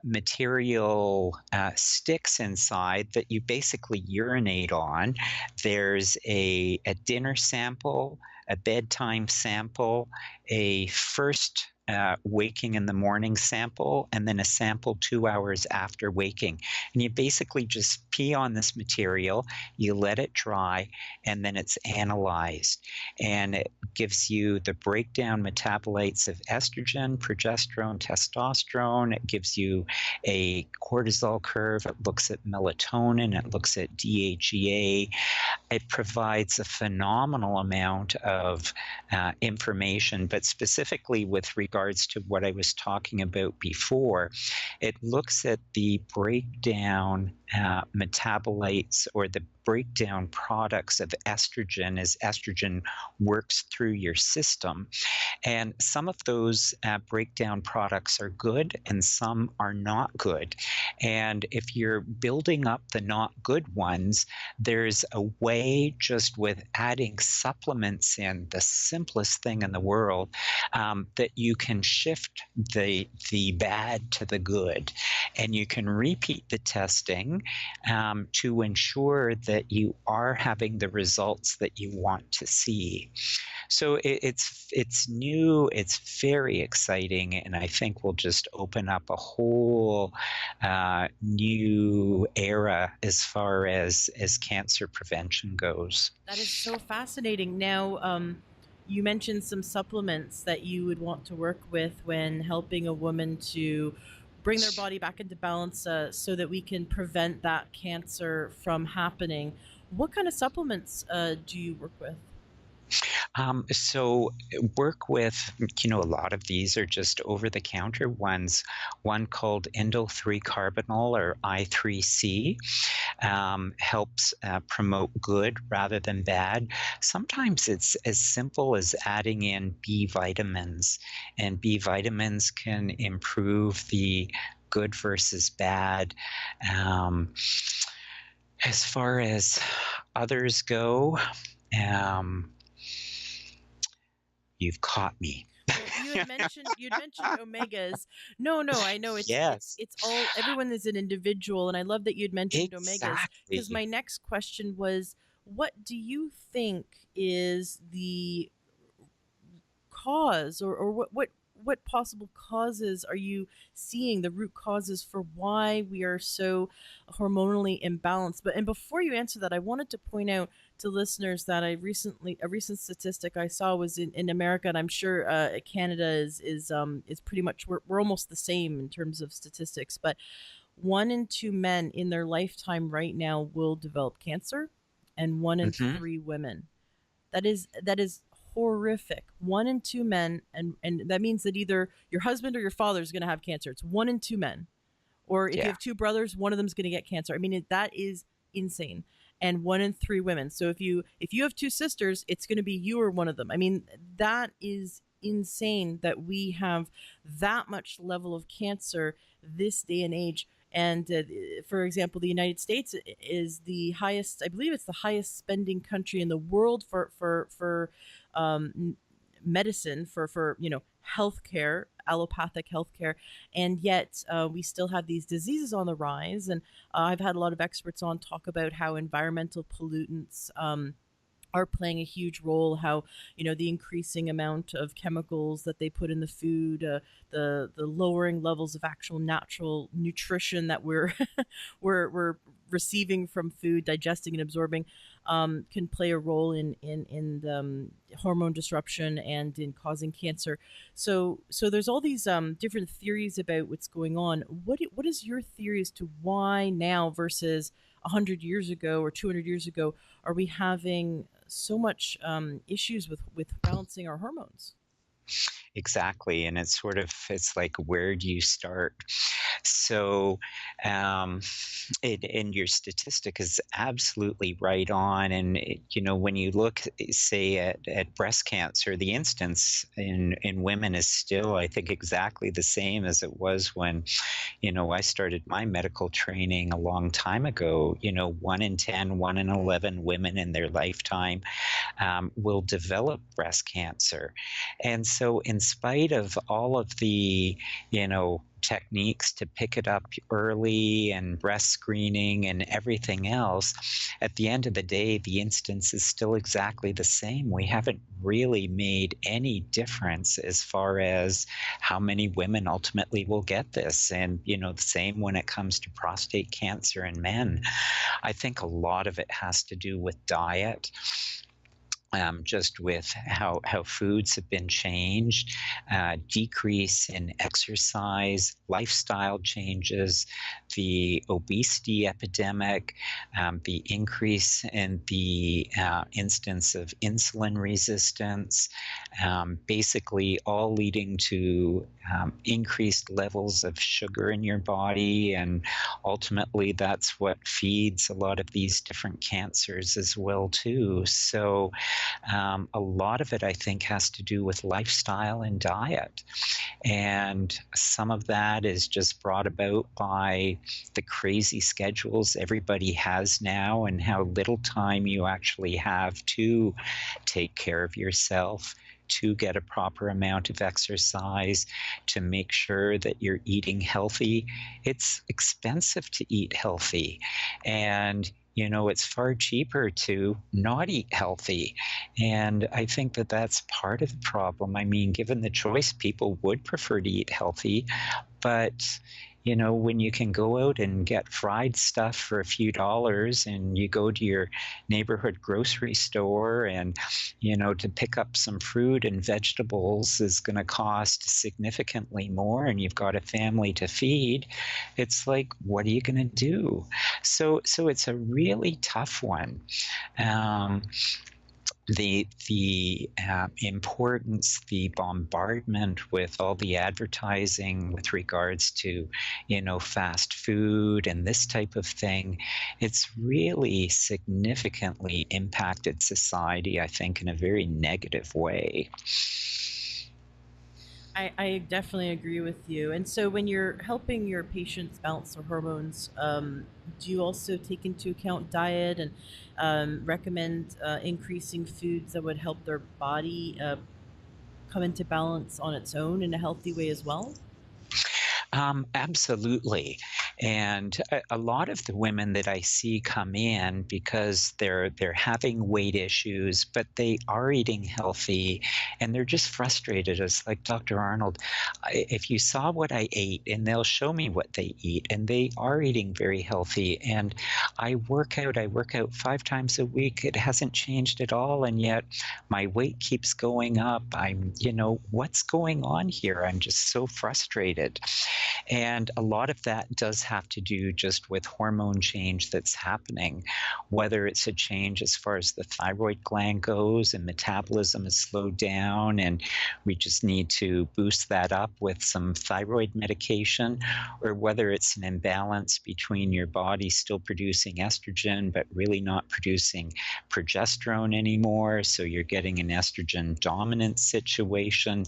material sticks inside that you basically urinate on. There's a dinner sample, a bedtime sample, a first waking in the morning sample, and then a sample 2 hours after waking. And you basically just pee on this material, you let it dry, and then it's analyzed. And it gives you the breakdown metabolites of estrogen, progesterone, testosterone. It gives you a cortisol curve. It looks at melatonin. It looks at DHEA. It provides a phenomenal amount of information, but specifically with regards to what I was talking about before, it looks at the breakdown metabolites or the breakdown products of estrogen as estrogen works through your system. And some of those breakdown products are good and some are not good. And if you're building up the not good ones, there's a way just with adding supplements in, the simplest thing in the world, that you can shift the bad to the good. And you can repeat the testing to ensure that you are having the results that you want to see. So it's new, it's very exciting, and I think will just open up a whole new era as far as cancer prevention goes. That is so fascinating. Now, you mentioned some supplements that you would want to work with when helping a woman to bring their body back into balance so that we can prevent that cancer from happening. What kind of supplements do you work with? So work with, a lot of these are just over-the-counter ones. One called indole-3-carbinol or I3C helps promote good rather than bad. Sometimes it's as simple as adding in B vitamins, and B vitamins can improve the good versus bad. As far as others go, you've caught me. Well, you had mentioned omegas. No, I know it's Yes, it's all everyone is an individual, and I love that you'd mentioned omegas because exactly. my next question was, what do you think is the cause, or what possible causes are you seeing, the root causes for why we are so hormonally imbalanced? And before you answer that, I wanted to point out to listeners that a recent statistic I saw was in America, and I'm sure Canada is pretty much, we're almost the same in terms of statistics, but 1 in 2 men in their lifetime right now will develop cancer, and one in Hmm. three women. That is horrific. 1 in 2 men, and that means that either your husband or your father is going to have cancer. It's 1 in 2 men, or if you Yeah. have two brothers, one of them is going to get cancer. I mean, that is insane. And 1 in 3 women. So if you have two sisters, it's going to be you or one of them. I mean, that is insane that we have that much level of cancer this day and age. And for example, the United States is the highest, I believe it's the highest spending country in the world for medicine, for healthcare, allopathic healthcare, and yet we still have these diseases on the rise. And I've had a lot of experts on talk about how environmental pollutants are playing a huge role, how the increasing amount of chemicals that they put in the food, the lowering levels of actual natural nutrition that we're receiving from food, digesting and absorbing, can play a role in the hormone disruption and in causing cancer. So there's all these different theories about what's going on. What is your theory as to why now versus 100 years ago or 200 years ago are we having so much issues with balancing our hormones? Exactly. And it's like, where do you start? So, um, and your statistic is absolutely right on. And, when you look, say, at breast cancer, the incidence in women is still, I think, exactly the same as it was when, I started my medical training a long time ago. 1 in 10, 1 in 11 women in their lifetime will develop breast cancer. And so, in spite of all of the, techniques to pick it up early and breast screening and everything else, at the end of the day, the incidence is still exactly the same. We haven't really made any difference as far as how many women ultimately will get this. And, the same when it comes to prostate cancer in men. I think a lot of it has to do with diet. Just with how foods have been changed, decrease in exercise, lifestyle changes, the obesity epidemic, the increase in the instance of insulin resistance, basically all leading to increased levels of sugar in your body. And ultimately, that's what feeds a lot of these different cancers as well, too. So, a lot of it, I think, has to do with lifestyle and diet. And some of that is just brought about by the crazy schedules everybody has now and how little time you actually have to take care of yourself, to get a proper amount of exercise, to make sure that you're eating healthy. It's expensive to eat healthy. And it's far cheaper to not eat healthy. And I think that that's part of the problem. I mean, given the choice, people would prefer to eat healthy, but when you can go out and get fried stuff for a few dollars, and you go to your neighborhood grocery store, and to pick up some fruit and vegetables is going to cost significantly more, and you've got a family to feed, it's like, what are you going to do? So it's a really tough one. The importance, the bombardment with all the advertising with regards to, fast food and this type of thing, it's really significantly impacted society, I think, in a very negative way. I definitely agree with you. And so, when you're helping your patients balance their hormones, do you also take into account diet and recommend increasing foods that would help their body come into balance on its own in a healthy way as well? Absolutely. And a lot of the women that I see come in because they're having weight issues, but they are eating healthy, and they're just frustrated. It's like, Dr. Arnold, if you saw what I ate, and they'll show me what they eat, and they are eating very healthy. And I work out 5 times a week. It hasn't changed at all, and yet my weight keeps going up. What's going on here? I'm just so frustrated. And a lot of that does have to do just with hormone change that's happening, whether it's a change as far as the thyroid gland goes and metabolism is slowed down, and we just need to boost that up with some thyroid medication, or whether it's an imbalance between your body still producing estrogen but really not producing progesterone anymore. So you're getting an estrogen dominant situation,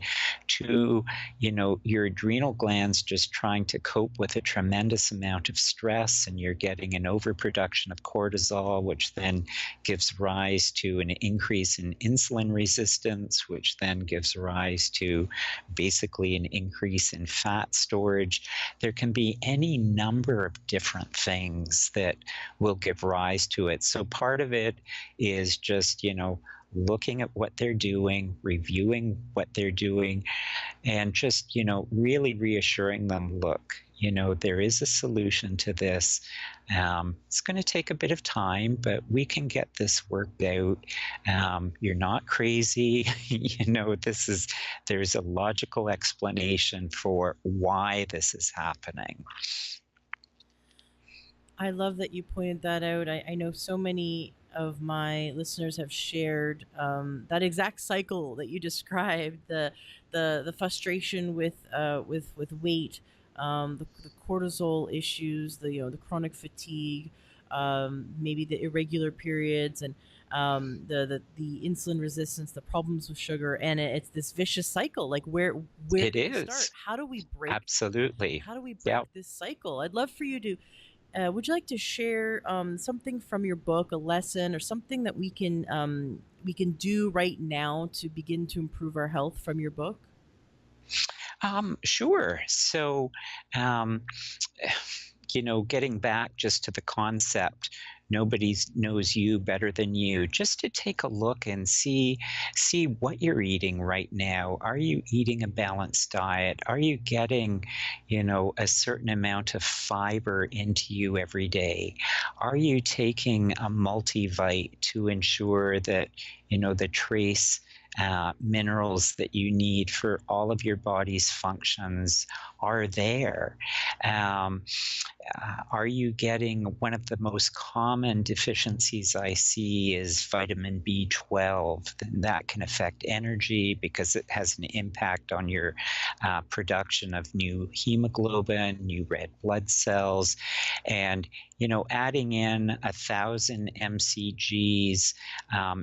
to, your adrenal glands just trying to cope with a tremendous amount of stress, and you're getting an overproduction of cortisol, which then gives rise to an increase in insulin resistance, which then gives rise to basically an increase in fat storage. There can be any number of different things that will give rise to it. So part of it is just, looking at what they're doing, reviewing what they're doing, and just, really reassuring them, look, there is a solution to this. It's going to take a bit of time, but we can get this worked out. You're not crazy. There's a logical explanation for why this is happening. I love that you pointed that out. I know so many of my listeners have shared that exact cycle that you described, the frustration with weight, the cortisol issues, the chronic fatigue, maybe the irregular periods, and the insulin resistance, the problems with sugar, and it's this vicious cycle. Like where It do we start? is. Absolutely. How do we Yeah. break this cycle? I'd love for you to. Would you like to share something from your book, a lesson, or something that we can do right now to begin to improve our health from your book? Sure. So, um, getting back just to the concept, nobody knows you better than you. Just to take a look and see what you're eating right now. Are you eating a balanced diet? Are you getting, a certain amount of fiber into you every day? Are you taking a multivite to ensure that, the trace minerals that you need for all of your body's functions are there? Um, are you getting one of the most common deficiencies I see is vitamin B12? Then that can affect energy because it has an impact on your production of new hemoglobin, new red blood cells, and adding in 1,000 mcgs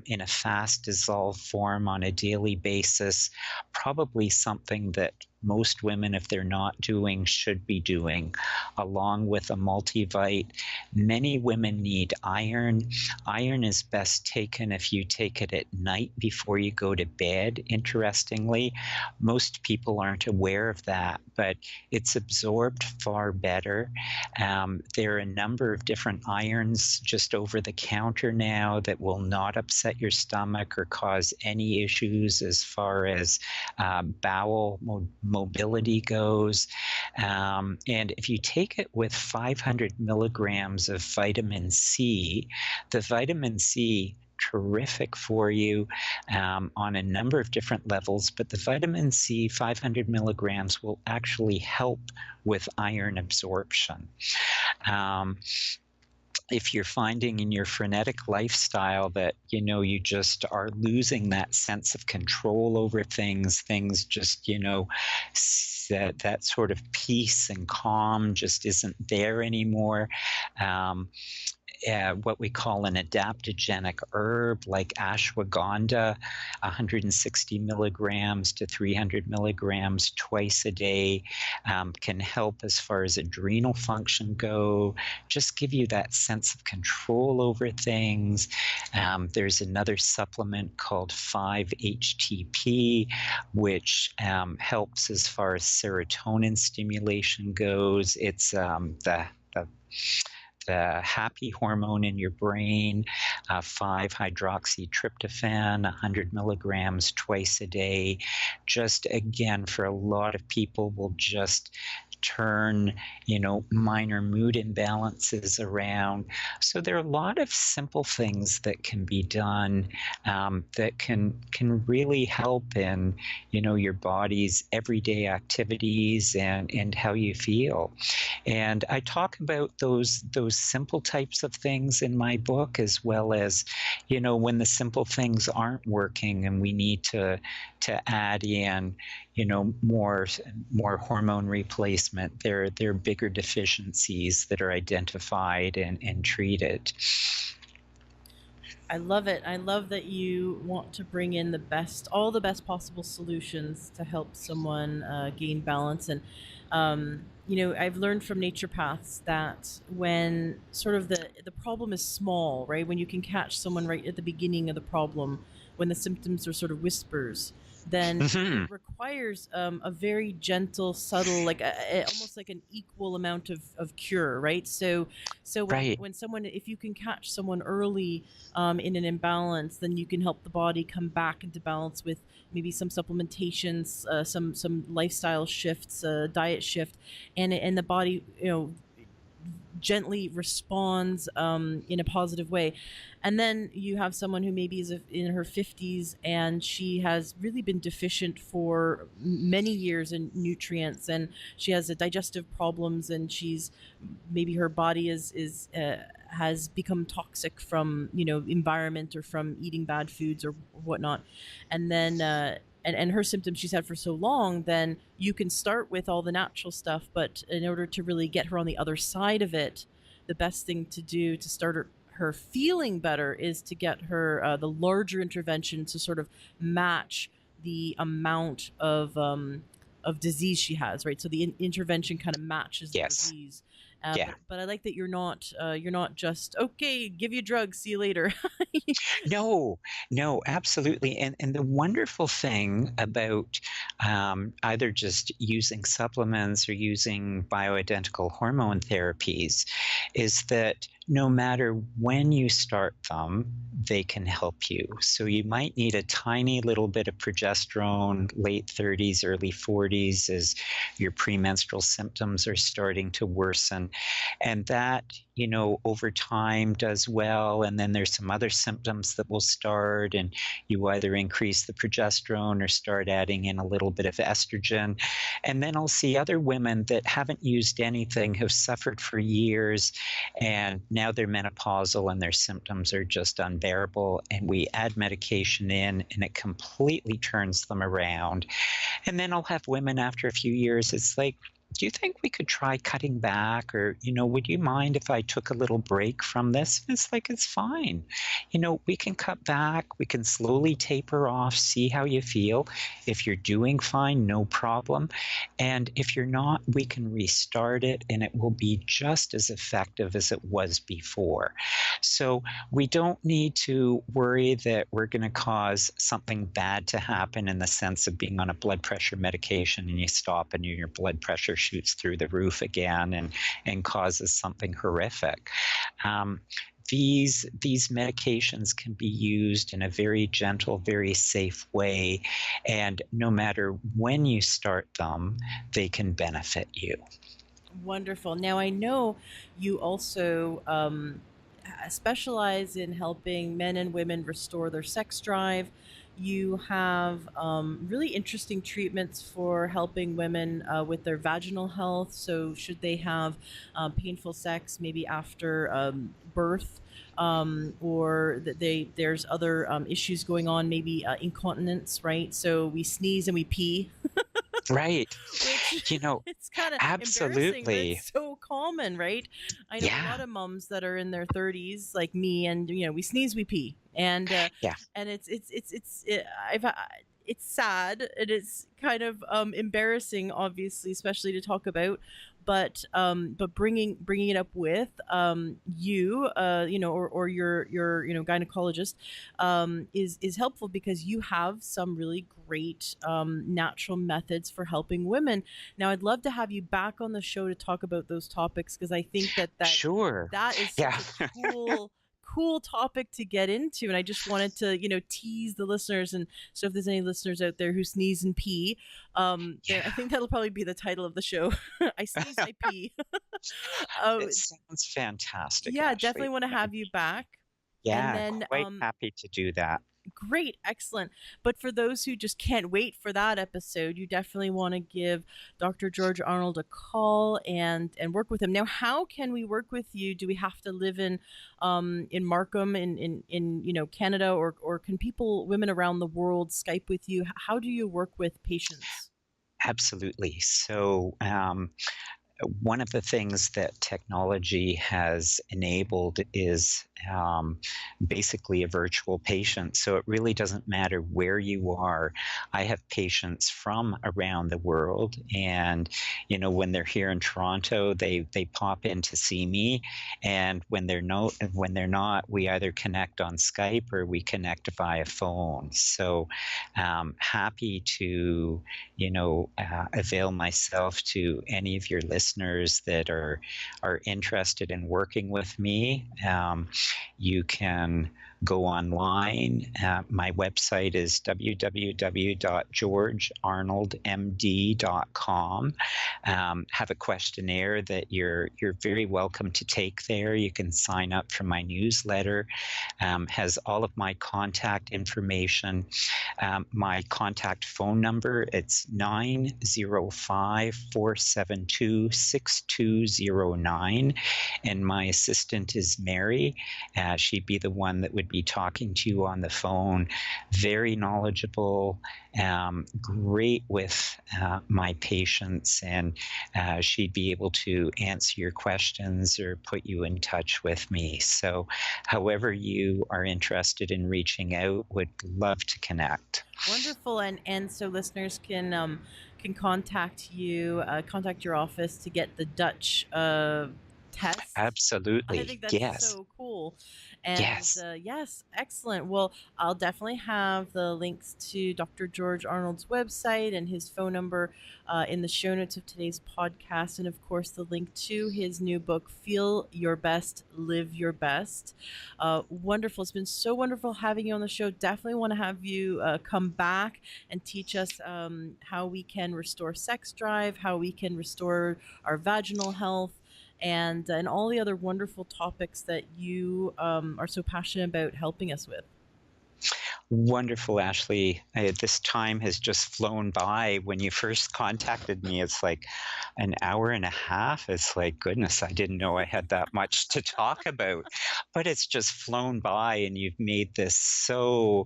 in a fast dissolved form on a daily basis, probably something that most women, if they're not doing, should be doing, along with a multivite. Many women need iron. Iron is best taken if you take it at night before you go to bed, interestingly. Most people aren't aware of that, but it's absorbed far better. There are a number of different irons just over the counter now that will not upset your stomach or cause any issues as far as bowel mobility goes. And if you take it with 500 milligrams of vitamin C, the vitamin C, terrific for you on a number of different levels, but the vitamin C 500 milligrams will actually help with iron absorption. If you're finding in your frenetic lifestyle that you just are losing that sense of control over things just that sort of peace and calm just isn't there anymore. What we call an adaptogenic herb like ashwagandha, 160 milligrams to 300 milligrams twice a day, can help as far as adrenal function go, just give you that sense of control over things. There's another supplement called 5-HTP, which helps as far as serotonin stimulation goes. It's the happy hormone in your brain, 5-hydroxytryptophan, 100 milligrams twice a day. Just again, for a lot of people, will just turn, minor mood imbalances around. So there are a lot of simple things that can be done that can really help in, your body's everyday activities and how you feel. And I talk about those simple types of things in my book, as well as, when the simple things aren't working and we need to add in, more hormone replacement. There are bigger deficiencies that are identified and treated. I love it. I love that you want to bring in all the best possible solutions to help someone gain balance. And, I've learned from naturopaths that when sort of the problem is small, right? When you can catch someone right at the beginning of the problem, when the symptoms are sort of whispers, then Mm-hmm. it requires a very gentle, subtle, like almost like an equal amount of cure, right? So Right. when someone, if you can catch someone early in an imbalance, then you can help the body come back into balance with maybe some supplementations, some lifestyle shifts, diet shift, and the body, gently responds in a positive way. And then you have someone who maybe is in her 50s and she has really been deficient for many years in nutrients, and she has digestive problems, and maybe her body is has become toxic from, environment or from eating bad foods or whatnot. And then and her symptoms she's had for so long, then you can start with all the natural stuff, but in order to really get her on the other side of it, the best thing to do to start her feeling better is to get her the larger intervention to sort of match the amount of disease she has, right? So the intervention kind of matches the Yes. disease. Yeah. But I like that you're not just okay. Give you drugs. See you later. No, no, absolutely. And the wonderful thing about either just using supplements or using bioidentical hormone therapies is that no matter when you start them, they can help you. So you might need a tiny little bit of progesterone, late 30s, early 40s, as your premenstrual symptoms are starting to worsen. And that, over time does well. And then there's some other symptoms that will start, and you either increase the progesterone or start adding in a little bit of estrogen. And then I'll see other women that haven't used anything, have suffered for years, and now they're menopausal and their symptoms are just unbearable. And we add medication in and it completely turns them around. And then I'll have women after a few years, it's like, do you think we could try cutting back? Or, would you mind if I took a little break from this? And it's like, it's fine. We can cut back. We can slowly taper off, see how you feel. If you're doing fine, no problem. And if you're not, we can restart it and it will be just as effective as it was before. So we don't need to worry that we're going to cause something bad to happen, in the sense of being on a blood pressure medication and you stop and your blood pressure shoots through the roof again and causes something horrific. These medications can be used in a very gentle, very safe way, and no matter when you start them, they can benefit you. Wonderful. Now I know you also specialize in helping men and women restore their sex drive. You have really interesting treatments for helping women with their vaginal health. So, should they have painful sex, maybe after birth, or that there's other issues going on, maybe incontinence, right? So we sneeze and we pee. Right. Which it's kind of embarrassing, but Absolutely. it's so common, right? I know a Yeah. lot of moms that are in their 30s, like me, and we sneeze, we pee, and Yeah. it's sad. It is kind of embarrassing, obviously, especially to talk about. But bringing it up with you, or your gynecologist, is helpful, because you have some really great natural methods for helping women. Now, I'd love to have you back on the show to talk about those topics, because I think Sure. that is such Yeah. a cool topic to get into, and I just wanted to tease the listeners. And so if there's any listeners out there who sneeze and pee, I think that'll probably be the title of the show. I sneeze, I pee. It sounds fantastic, Yeah, Ashley. definitely want to have you back. And Yeah, then quite happy to do that. great, excellent. But for those who just can't wait for that episode, you definitely want to give Dr. George Arnold a call and work with him. Now, how can we work with you? Do we have to live in Markham in Canada, or can women around the world Skype with you? How do you work with patients? Absolutely. So, one of the things that technology has enabled is basically a virtual patient. So it really doesn't matter where you are. I have patients from around the world, and when they're here in Toronto, they pop in to see me, and when they're not, we either connect on Skype or we connect via phone. So happy to avail myself to any of your listeners that are interested in working with me. You can go online. My website is www.georgearnoldmd.com. Have a questionnaire that you're very welcome to take there. You can sign up for my newsletter. Has all of my contact information. my contact phone number, it's 905-472-6209. And my assistant is Mary. She'd be the one that would be talking to you on the phone. Very knowledgeable, great with my patients, and she'd be able to answer your questions or put you in touch with me. So however you are interested in reaching out, would love to connect. Wonderful. And so listeners can contact you, contact your office to get the Dutch test. Absolutely. I think that's Yes. so cool. And Yes. yes, excellent. Well, I'll definitely have the links to Dr. George Arnold's website and his phone number in the show notes of today's podcast. And of course, the link to his new book, Feel Your Best, Live Your Best. Wonderful. It's been so wonderful having you on the show. Definitely want to have you come back and teach us how we can restore sex drive, how we can restore our vaginal health, and all the other wonderful topics that you are so passionate about helping us with. Wonderful, Ashley. This time has just flown by. When you first contacted me, it's like an hour and a half. It's like, goodness, I didn't know I had that much to talk about. But it's just flown by, and you've made this so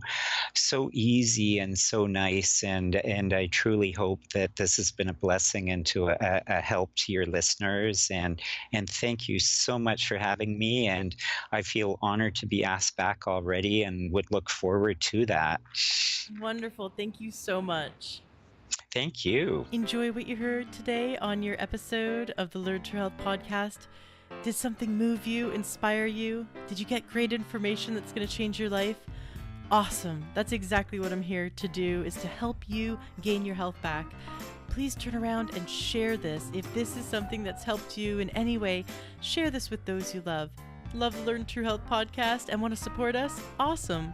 easy and so nice. And I truly hope that this has been a blessing and to a help to your listeners. And thank you so much for having me. And I feel honored to be asked back already, and would look forward to that. Wonderful. Thank you so much. Thank you. Enjoy what you heard today on your episode of the Learn True Health podcast. Did something move you, inspire you? Did you get great information that's going to change your life? Awesome. That's exactly what I'm here to do, is to help you gain your health back. Please turn around and share this. If this is something that's helped you in any way, share this with those you love. Love the Learn True Health podcast and want to support us? Awesome.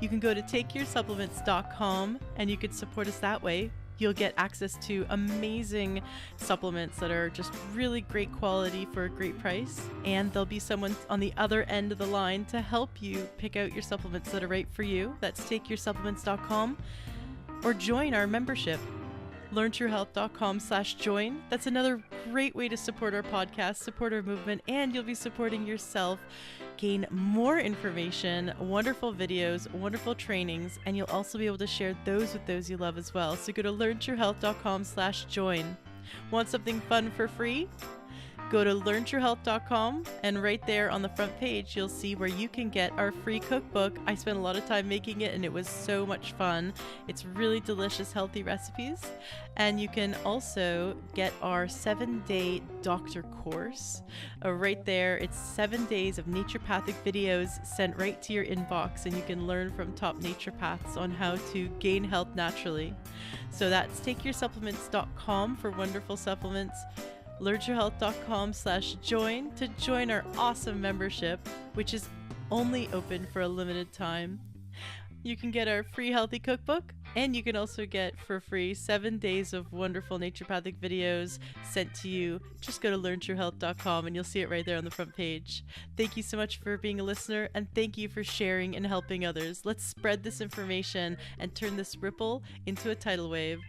You can go to takeyoursupplements.com and you can support us that way. You'll get access to amazing supplements that are just really great quality for a great price. And there'll be someone on the other end of the line to help you pick out your supplements that are right for you. That's takeyoursupplements.com. Or join our membership, learntruehealth.com/join. That's another great way to support our podcast, support our movement, and you'll be supporting yourself. Gain more information, wonderful videos, wonderful trainings, and you'll also be able to share those with those you love as well. So go to learntruehealth.com/join. Want something fun for free? Go to learntruehealth.com, and right there on the front page, you'll see where you can get our free cookbook. I spent a lot of time making it, and it was so much fun. It's really delicious, healthy recipes. And you can also get our 7-day doctor course. Right there, it's 7 days of naturopathic videos sent right to your inbox, and you can learn from top naturopaths on how to gain health naturally. So that's takeyoursupplements.com for wonderful supplements. learntruehealth.com/join to join our awesome membership, which is only open for a limited time. You can get our free healthy cookbook, and you can also get for free 7 days of wonderful naturopathic videos sent to you. Just go to learntruehealth.com and you'll see it right there on the front page. Thank you so much for being a listener, and thank you for sharing and helping others. Let's spread this information and turn this ripple into a tidal wave.